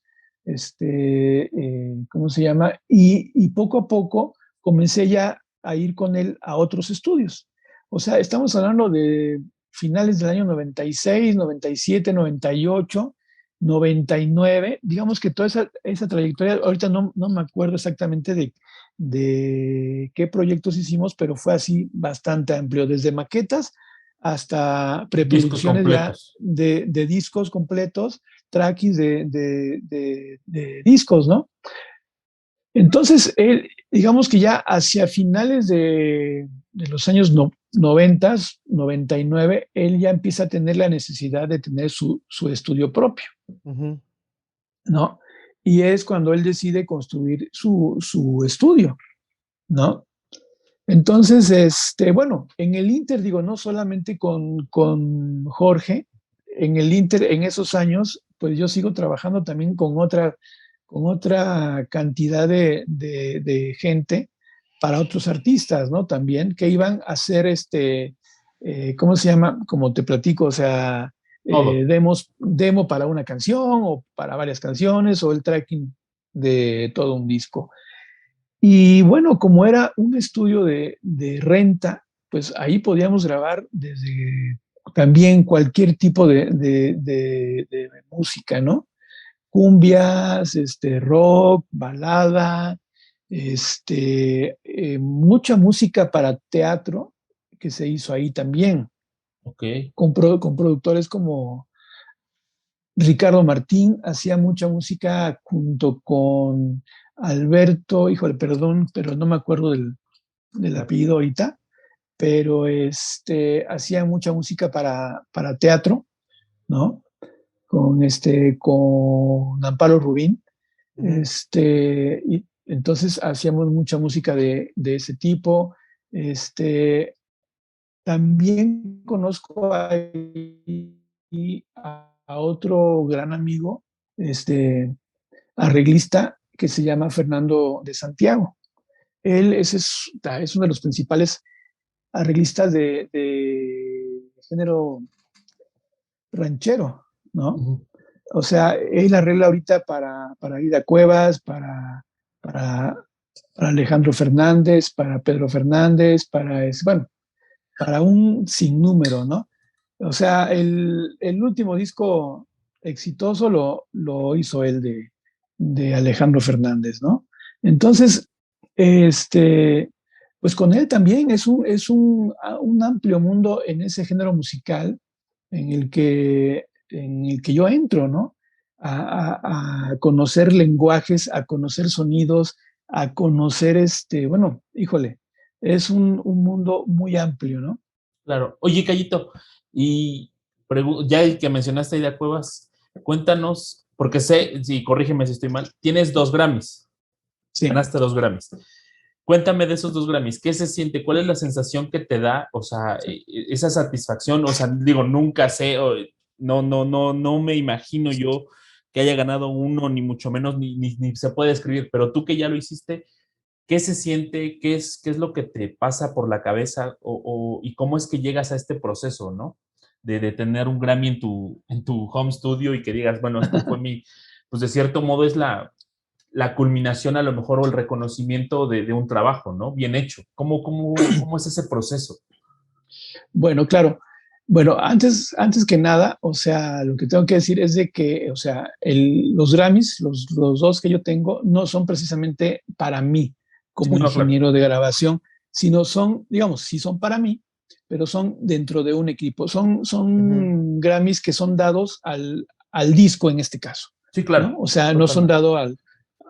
¿cómo se llama? Y poco a poco comencé ya a ir con él a otros estudios. O sea, estamos hablando de finales del año 96, 97, 98, 99. Digamos que toda esa trayectoria, ahorita no me acuerdo exactamente de qué proyectos hicimos, pero fue así bastante amplio, desde maquetas hasta Discos preproducciones ya completos. de discos completos, tracks de discos, ¿no? Entonces, digamos que ya hacia finales de los años 90, 99, él ya empieza a tener la necesidad de tener su estudio propio, Ujú. ¿no? Y es cuando él decide construir su estudio, ¿no? Entonces, bueno, en el Inter, digo, no solamente con Jorge, en el Inter, en esos años, pues yo sigo trabajando también con otra cantidad de gente para otros artistas, ¿no? También que iban a hacer ¿cómo se llama? Como te platico, o sea, Todo. demo para una canción o para varias canciones o el tracking de todo un disco. Y bueno, como era un estudio de renta, pues ahí podíamos grabar desde también cualquier tipo de música, ¿no? Cumbias, rock, balada, mucha música para teatro que se hizo ahí también, Ok. con productores como Ricardo Martín, hacía mucha música junto con Alberto, híjole, perdón, pero no me acuerdo del apellido ahorita, pero hacía mucha música para teatro, ¿no? Con Amparo Rubín. Ujú. Y entonces hacíamos mucha música de ese tipo. También conozco a otro gran amigo, arreglista, que se llama Fernando de Santiago. Él es uno de los principales arreglistas de género ranchero, ¿no? Ujú. O sea, él arregla ahorita para Ida Cuevas, para, para Alejandro Fernández, para Pedro Fernández, bueno, para un sinnúmero, ¿no? O sea, el último disco exitoso lo hizo él de Alejandro Fernández, ¿no? Entonces, este, pues con él también es un amplio mundo en ese género musical en el que yo entro, ¿no? A conocer lenguajes, a conocer sonidos, a conocer bueno, híjole, es un mundo muy amplio, ¿no? Claro. Oye, Cayito, y ya el que mencionaste Aida Cuevas, cuéntanos, porque sé, sí, corrígeme si estoy mal, tienes 2 Grammys, Sí. ganaste 2 Grammys. Cuéntame de esos 2 Grammys, ¿qué se siente? ¿Cuál es la sensación que te da? O sea, esa satisfacción, o sea, digo, nunca sé, no me imagino yo que haya ganado uno, ni mucho menos, ni se puede escribir, pero tú que ya lo hiciste, ¿qué se siente? ¿Qué es lo que te pasa por la cabeza? ¿Y cómo es que llegas a este proceso, ¿no? De tener un Grammy en tu home studio y que digas, bueno, esto fue pues de cierto modo es la culminación a lo mejor o el reconocimiento de un trabajo, ¿no? Bien hecho. ¿Cómo es ese proceso? Bueno, claro. Bueno, antes que nada, o sea, lo que tengo que decir es de que, o sea, los Grammys, los dos que yo tengo, no son precisamente para mí Sí, como no, claro. ingeniero de grabación, sino son, digamos, sí son para mí, pero son dentro de un equipo. Son, Ujú. son Grammys que son dados al disco en este caso, Sí, ¿no? claro. O sea, no son Totalmente. dados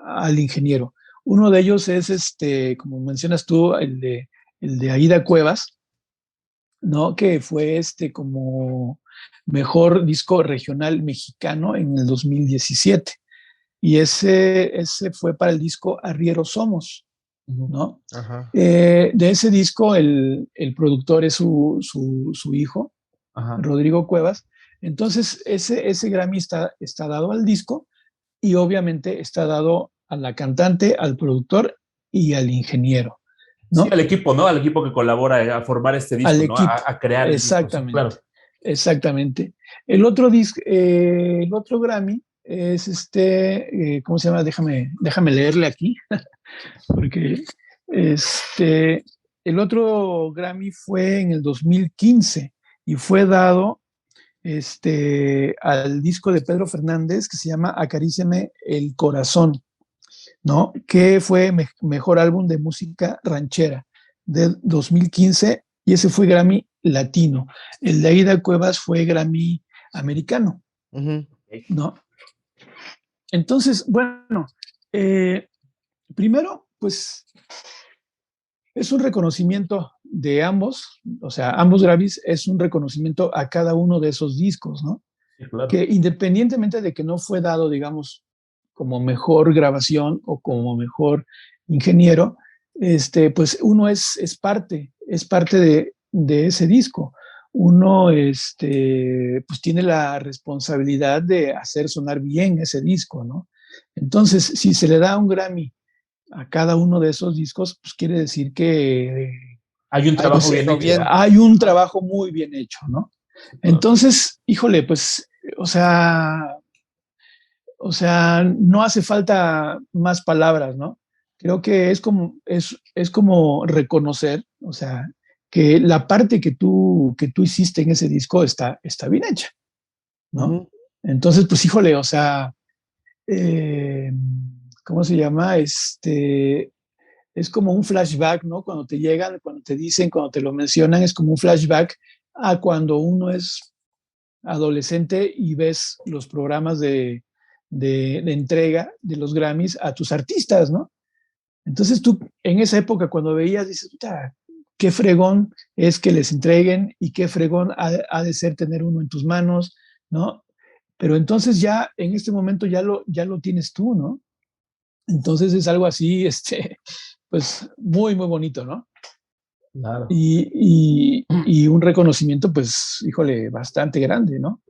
al ingeniero. Uno de ellos es, como mencionas tú, el de Aida Cuevas, ¿no? Que fue como mejor disco regional mexicano en el 2017. Y ese fue para el disco Arriero Somos, Ujú. ¿no? Ajá. De ese disco, el productor es su hijo, Ajá. Rodrigo Cuevas. Entonces, ese Grammy está dado al disco y obviamente está dado a la cantante, al productor y al ingeniero, Sí, ¿no? al equipo, ¿no? Al equipo que colabora a formar este Al disco, ¿no? A, equipo, a crear el disco, sí, claro. exactamente, exactamente. El otro Grammy es ¿cómo se llama? Déjame leerle aquí, porque este, el otro Grammy fue en el 2015 y fue dado al disco de Pedro Fernández que se llama Acaríciame el Corazón, ¿no? Que fue mejor álbum de música ranchera del 2015 y ese fue Grammy latino. El de Aida Cuevas fue Grammy americano, Ujú. ¿no? Entonces, bueno, eh, primero, pues es un reconocimiento de ambos, o sea, ambos Grammys es un reconocimiento a cada uno de esos discos, ¿no? Sí, claro. Que independientemente de que no fue dado, digamos, como mejor grabación o como mejor ingeniero, pues uno es parte de ese disco. Uno pues tiene la responsabilidad de hacer sonar bien ese disco, ¿no? Entonces, si se le da un Grammy a cada uno de esos discos, pues quiere decir que Hay un Algo trabajo se bien hizo hecho. bien. hay un trabajo muy bien hecho, ¿no? Entonces, híjole, pues, o sea, no hace falta más palabras, ¿no? Creo que es como reconocer, o sea, que la parte que tú hiciste en ese disco está bien hecha, ¿no? Ujú. Entonces, pues, híjole, o sea, ¿cómo se llama? Es como un flashback, ¿no? Cuando te llegan, cuando te dicen, cuando te lo mencionan, es como un flashback a cuando uno es adolescente y ves los programas de entrega de los Grammys a tus artistas, ¿no? Entonces tú en esa época cuando veías, dices, puta, qué fregón es que les entreguen y qué fregón ha de ser tener uno en tus manos, ¿no? Pero entonces ya en este momento ya lo tienes tú, ¿no? Entonces es algo así, pues muy, muy bonito, ¿no? Claro. Y un reconocimiento, pues, híjole, bastante grande, ¿no?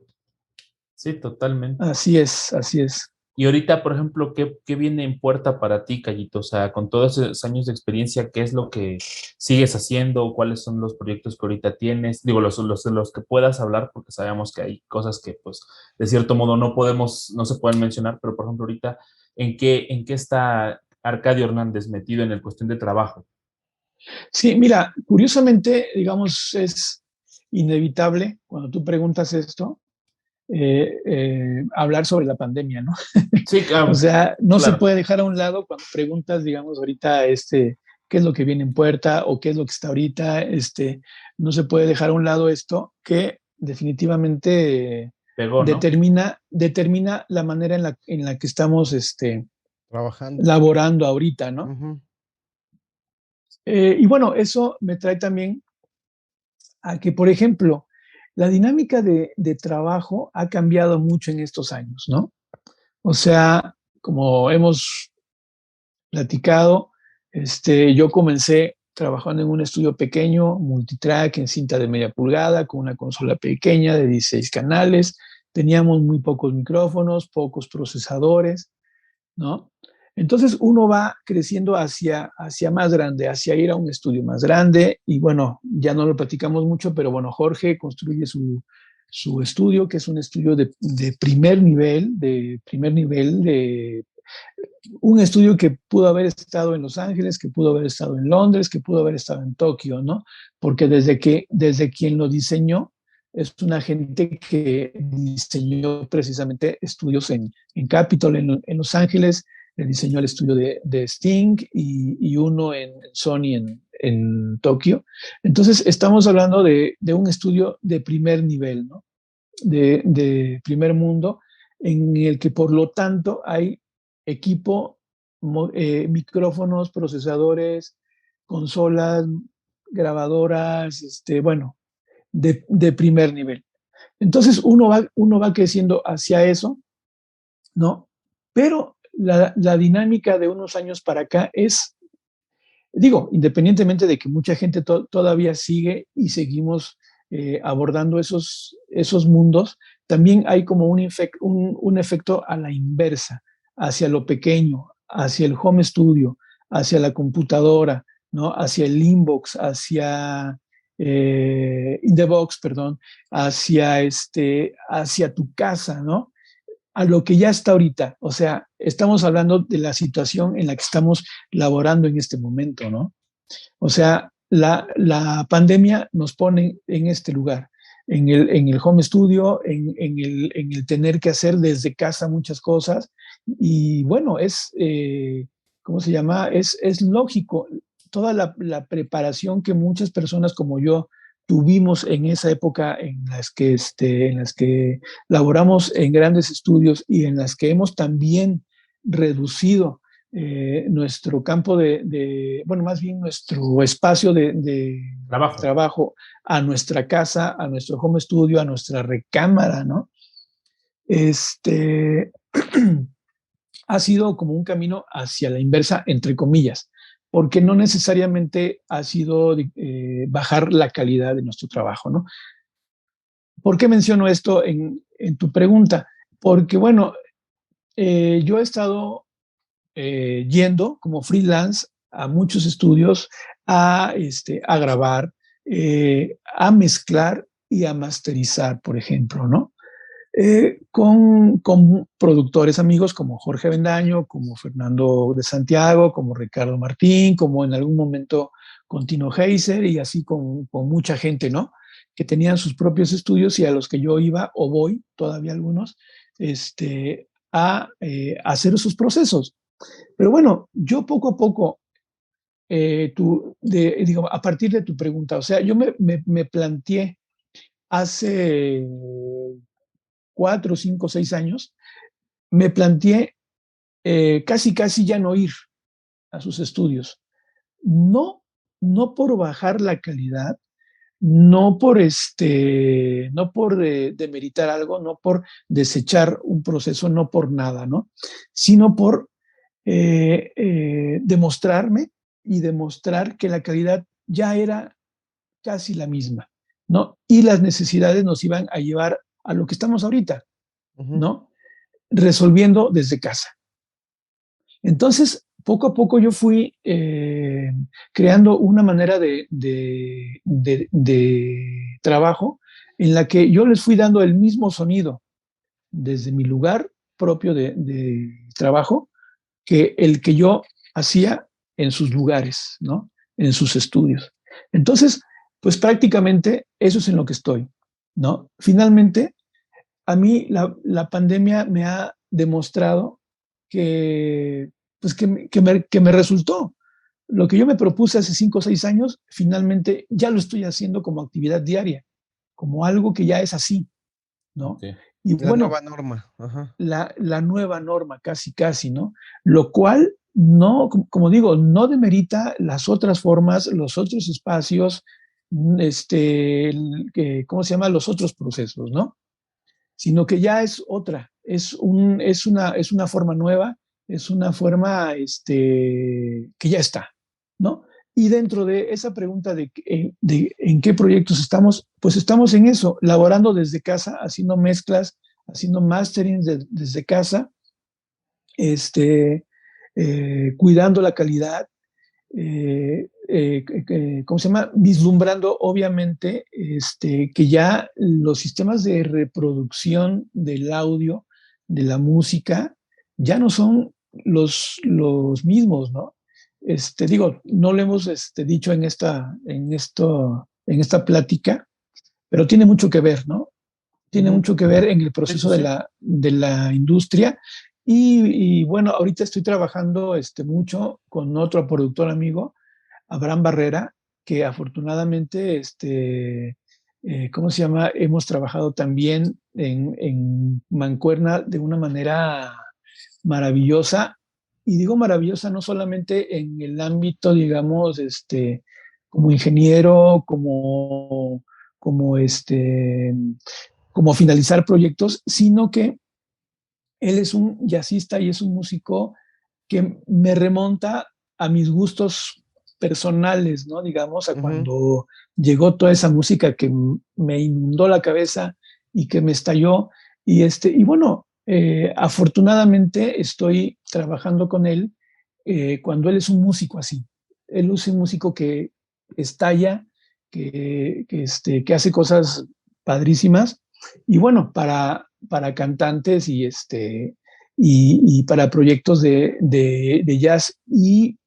Sí, totalmente. Así es, así es. Y ahorita, por ejemplo, ¿qué viene en puerta para ti, Cayito? O sea, con todos esos años de experiencia, ¿qué es lo que sigues haciendo? ¿Cuáles son los proyectos que ahorita tienes? Digo, los que puedas hablar, porque sabemos que hay cosas que, pues, de cierto modo no se pueden mencionar, pero, por ejemplo, ahorita, ¿en qué está Arcadio Hernández metido en el cuestión de trabajo? Sí, mira, curiosamente, digamos, es inevitable cuando tú preguntas esto, hablar sobre la pandemia, ¿no? Sí, O claro, sea, no se claro. puede dejar a un lado cuando preguntas, digamos, ahorita, qué es lo que viene en puerta o qué es lo que está ahorita, no se puede dejar a un lado esto que definitivamente Pegó, ¿no? determina la manera en la que estamos, Trabajando. laborando ahorita, ¿no? Ujú. Y bueno, eso me trae también a que, por ejemplo, la dinámica de trabajo ha cambiado mucho en estos años, ¿no? O sea, como hemos platicado, yo comencé trabajando en un estudio pequeño, multitrack, en cinta de media pulgada, con una consola pequeña de 16 canales. Teníamos muy pocos micrófonos, pocos procesadores, ¿no? Entonces uno va creciendo hacia más grande, hacia ir a un estudio más grande y bueno, ya no lo platicamos mucho, pero bueno, Jorge construye su estudio, que es un estudio de primer nivel, de un estudio que pudo haber estado en Los Ángeles, que pudo haber estado en Londres, que pudo haber estado en Tokio, ¿no? Porque desde quien lo diseñó, es una gente que diseñó precisamente estudios en Capitol, en Los Ángeles, le diseñó el estudio de Sting y uno en Sony en Tokio. Entonces, estamos hablando de un estudio de primer nivel, ¿no? De primer mundo, en el que por lo tanto hay equipo, micrófonos, procesadores, consolas, grabadoras, bueno, de primer nivel. Entonces uno va creciendo hacia eso, ¿no? Pero la dinámica de unos años para acá es, digo, independientemente de que mucha gente todavía sigue y seguimos abordando esos mundos, también hay como un efecto a la inversa, hacia lo pequeño, hacia el home studio, hacia la computadora, ¿no? Hacia el inbox, hacia in the box, perdón, hacia tu casa, ¿no? A lo que ya está ahorita. O sea, estamos hablando de la situación en la que estamos laborando en este momento, ¿no? O sea, la pandemia nos pone en este lugar, en el home studio, en el tener que hacer desde casa muchas cosas. Y bueno, ¿cómo se llama? Es lógico. Toda la preparación que muchas personas como yo tuvimos en esa época en las que laboramos en grandes estudios y en las que hemos también reducido nuestro campo bueno, más bien nuestro espacio de Trabajo. trabajo a nuestra casa, a nuestro home studio, a nuestra recámara, ¿no? Este ha sido como un camino hacia la inversa, entre comillas, porque no necesariamente ha sido bajar la calidad de nuestro trabajo, ¿no? ¿Por qué menciono esto en tu pregunta? Porque, bueno, yo he estado yendo como freelance a muchos estudios a grabar, a mezclar y a masterizar, por ejemplo, ¿no? Con productores amigos como Jorge Avendaño, como Fernando de Santiago, como Ricardo Martín, como en algún momento con Tino Heiser y así con mucha gente, ¿no? Que tenían sus propios estudios y a los que yo iba o voy, todavía algunos, a hacer esos procesos. Pero bueno, yo poco a poco, digo, a partir de tu pregunta, o sea, yo me planteé hace 4, 5, 6 años, me planteé casi ya no ir a sus estudios. No, no por bajar la calidad, no por demeritar algo, no por desechar un proceso, no por nada, ¿no? Sino por demostrarme y demostrar que la calidad ya era casi la misma, ¿no? Y las necesidades nos iban a llevar a lo que estamos ahorita, ¿no? Resolviendo desde casa. Entonces, poco a poco yo fui creando una manera de trabajo en la que yo les fui dando el mismo sonido desde mi lugar propio de trabajo que el que yo hacía en sus lugares, ¿no? En sus estudios. Entonces, pues prácticamente eso es en lo que estoy, ¿no? Finalmente, a mí la pandemia me ha demostrado que, pues que me resultó. Lo que yo me propuse hace 5 o 6 años, finalmente ya lo estoy haciendo como actividad diaria, como algo que ya es así, ¿no? Okay. Y La bueno, nueva norma. Ajá. la nueva norma, casi, ¿no? Lo cual no, como digo, no demerita las otras formas, los otros espacios, ¿cómo se llama? Los otros procesos, ¿no? Sino que ya es otra, es una forma nueva, es una forma que ya está, ¿no? Y dentro de esa pregunta de en qué proyectos estamos, pues estamos en eso, laborando desde casa, haciendo mezclas, haciendo mastering desde casa, cuidando la calidad, ¿cómo se llama? Vislumbrando, obviamente, que ya los sistemas de reproducción del audio, de la música, ya no son los mismos, ¿no? Digo, no lo hemos dicho en esta plática, pero tiene mucho que ver, ¿no? Tiene mucho que ver en el Sí, proceso sí, de sí. la industria. Y bueno, ahorita estoy trabajando mucho con otro productor amigo, Abraham Barrera, que afortunadamente, ¿cómo se llama? Hemos trabajado también en mancuerna de una manera maravillosa. Y digo maravillosa no solamente en el ámbito, digamos, como ingeniero, como, como finalizar proyectos, sino que él es un jazzista y es un músico que me remonta a mis gustos personales, ¿no? Digamos, a Ujú. cuando llegó toda esa música que me inundó la cabeza y que me estalló. Y bueno, afortunadamente estoy trabajando con él cuando él es un músico así. Él es un músico que estalla, que hace cosas padrísimas. Y bueno, para cantantes y para proyectos de jazz y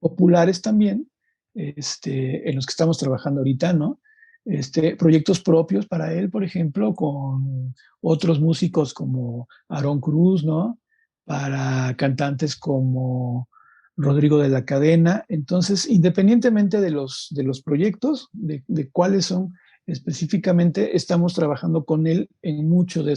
populares también, en los que estamos trabajando ahorita, ¿no? Proyectos propios para él, por ejemplo, con otros músicos como Aaron Cruz, ¿no? Para cantantes como Rodrigo de la Cadena. Entonces, independientemente de los proyectos, de cuáles son específicamente, estamos trabajando con él en muchos de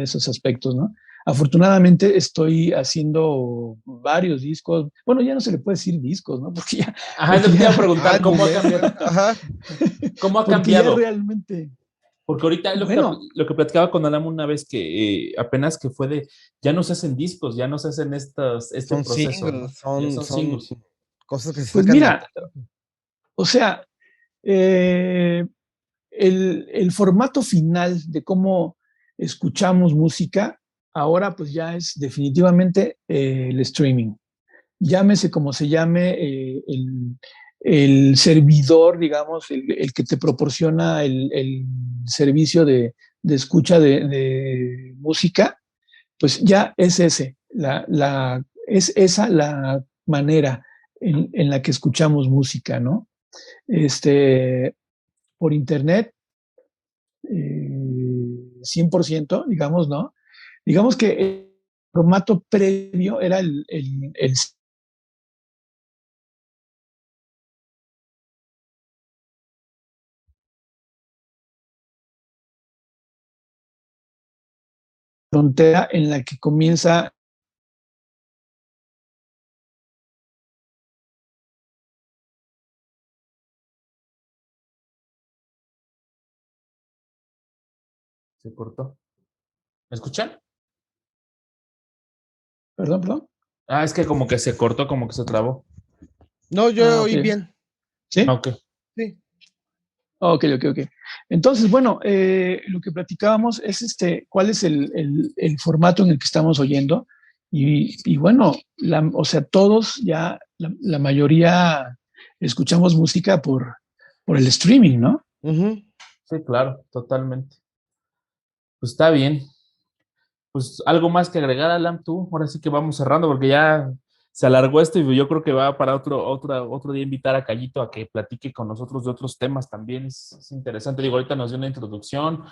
esos aspectos, ¿no? Afortunadamente estoy haciendo varios discos. Bueno, ya no se le puede decir discos, ¿no? Porque ya, Ajá, es lo porque que te iba a ya, preguntar, ¿cómo ha Álbumes. cambiado? Ajá. ¿Cómo ha porque ya cambiado? realmente, Porque ahorita bueno, lo que platicaba con Alam una vez que apenas que fue de, ya no se hacen discos, ya no se hacen este Son proceso, ¿no? singles, Ya son, son son, singles. Cosas que se Pues sacan mira, o sea, el formato final de cómo escuchamos música ahora pues ya es definitivamente el streaming. Llámese como se llame, el servidor, digamos, el que te proporciona el servicio de escucha de música, pues ya es es esa la manera en la que escuchamos música, ¿no? Este, por internet, 100%, digamos, ¿no? Digamos que el formato previo era el frontera en la que comienza Se cortó. ¿Me escuchan? perdón, perdón. Ah, es que como que se cortó, como que se trabó. No, yo Ok. oí bien. ¿Sí? Ok. Sí. Ok, ok, ok. Entonces, bueno, lo que platicábamos es cuál es el formato en el que estamos oyendo. Y bueno, o sea, todos ya, la mayoría escuchamos música por el streaming, ¿no? Ujú. Sí, claro, totalmente. Pues está bien. Pues algo más que agregar, Alan, tú. Ahora sí que vamos cerrando porque ya se alargó esto y yo creo que va para otro día invitar a Cayito a que platique con nosotros de otros temas también. Es interesante. Digo, ahorita nos dio una introducción,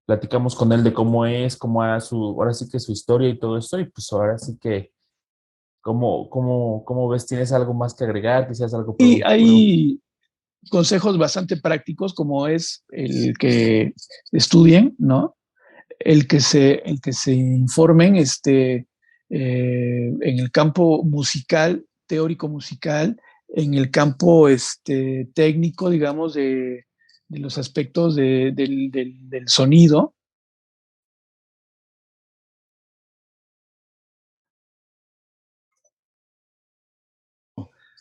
platicamos con él de cómo es, ahora sí que su historia y todo esto. Y pues ahora sí que, ¿cómo ves? ¿Tienes algo más que agregar? ¿Quisieras algo Y hay consejos bastante prácticos como es el que estudien, ¿no? El que se informen en el campo musical, teórico musical, en el campo técnico, digamos, de los aspectos del sonido,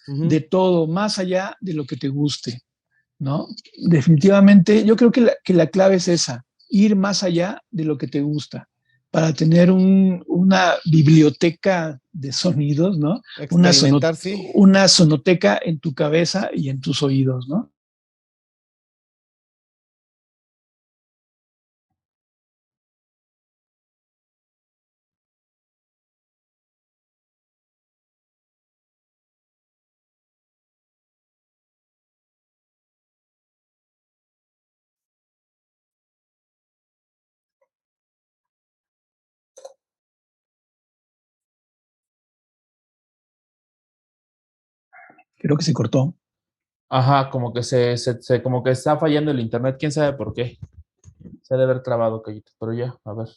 Ujú. de todo, más allá de lo que te guste, ¿no? Definitivamente, yo creo que que la clave es esa, ir más allá de lo que te gusta, para tener una biblioteca de sonidos, ¿no? Experimentar, sí. Una sonoteca en tu cabeza y en tus oídos, ¿no? Creo que se cortó. Ajá, como que como que está fallando el internet, quién sabe por qué. Se ha de haber trabado, Cayito, pero ya, a ver.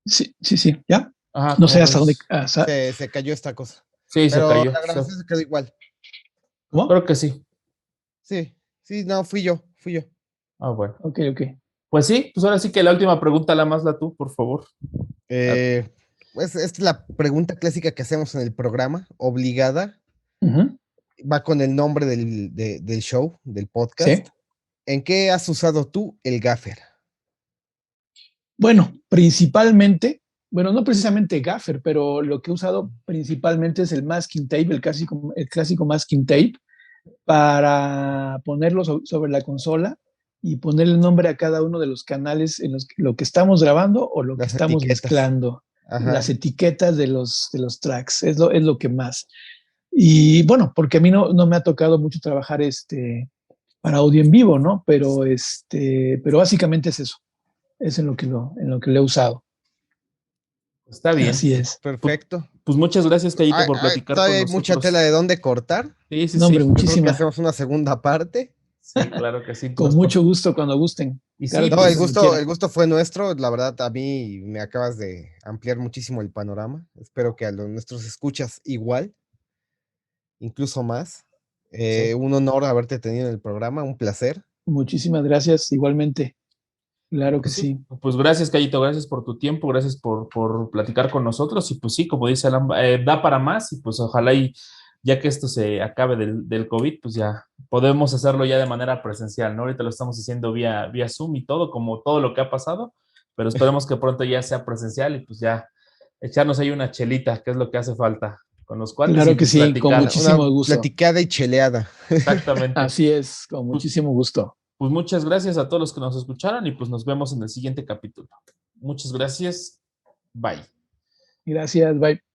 Sí, sí, sí, ya. Ajá, No sé ¿cómo hasta dónde. ves? Se cayó esta cosa. Sí, se Pero cayó. la grabación se quedó igual. ¿Cómo? Creo que sí. Sí, sí, no, fui yo. Ah, Bueno. ok, ok. Pues sí, pues ahora sí que la última pregunta la más la tú, por favor. Ah, Eh, pues esta es la pregunta clásica que hacemos en el programa, obligada. Ujú. Va con el nombre del show, del podcast. Sí. ¿En qué has usado tú el gaffer? Bueno, principalmente, bueno, no precisamente gaffer, pero lo que he usado principalmente es el masking tape, el clásico masking tape, para ponerlo sobre la consola y ponerle el nombre a cada uno de los canales en lo que estamos grabando o lo que Las estamos etiquetas. mezclando, las Ajá. etiquetas de los tracks, es lo que más. Y bueno, porque a mí no me ha tocado mucho trabajar para audio en vivo, ¿no? Pero básicamente es eso, es en lo que lo he usado. está bien. Así es. Pues, Perfecto. pues muchas gracias, Cayito, por platicar con Todavía hay mucha tela nosotros. de dónde cortar. Sí, sí, No, hombre, sí. Yo creo que muchísima. hacemos una segunda parte. Sí, claro que sí. Con mucho gusto cuando gusten. Y Claro sí, que No, sí, el pues, cuando gusto, quieran. el gusto fue nuestro. La verdad, a mí me acabas de ampliar muchísimo el panorama. Espero que a los nuestros escuchas igual, incluso más. sí. Un honor haberte tenido en el programa, un placer. Muchísimas gracias, igualmente. Y Claro que pues sí, sí. pues gracias, Cayito, gracias por tu tiempo, gracias por platicar con nosotros. Y pues sí, como dice Alan, da para más y pues ojalá y ya que esto se acabe del COVID, pues ya podemos hacerlo ya de manera presencial, ¿no? Ahorita lo estamos haciendo vía Zoom y todo, como todo lo que ha pasado, pero esperemos que pronto ya sea presencial y pues ya echarnos ahí una chelita, que es lo que hace falta con los cuates Claro y que sí, con platicar. muchísimo Una gusto. platicada y cheleada. Exactamente. Así es, con muchísimo gusto. Pues muchas gracias a todos los que nos escucharon y pues nos vemos en el siguiente capítulo. Muchas gracias. Bye. Gracias, bye.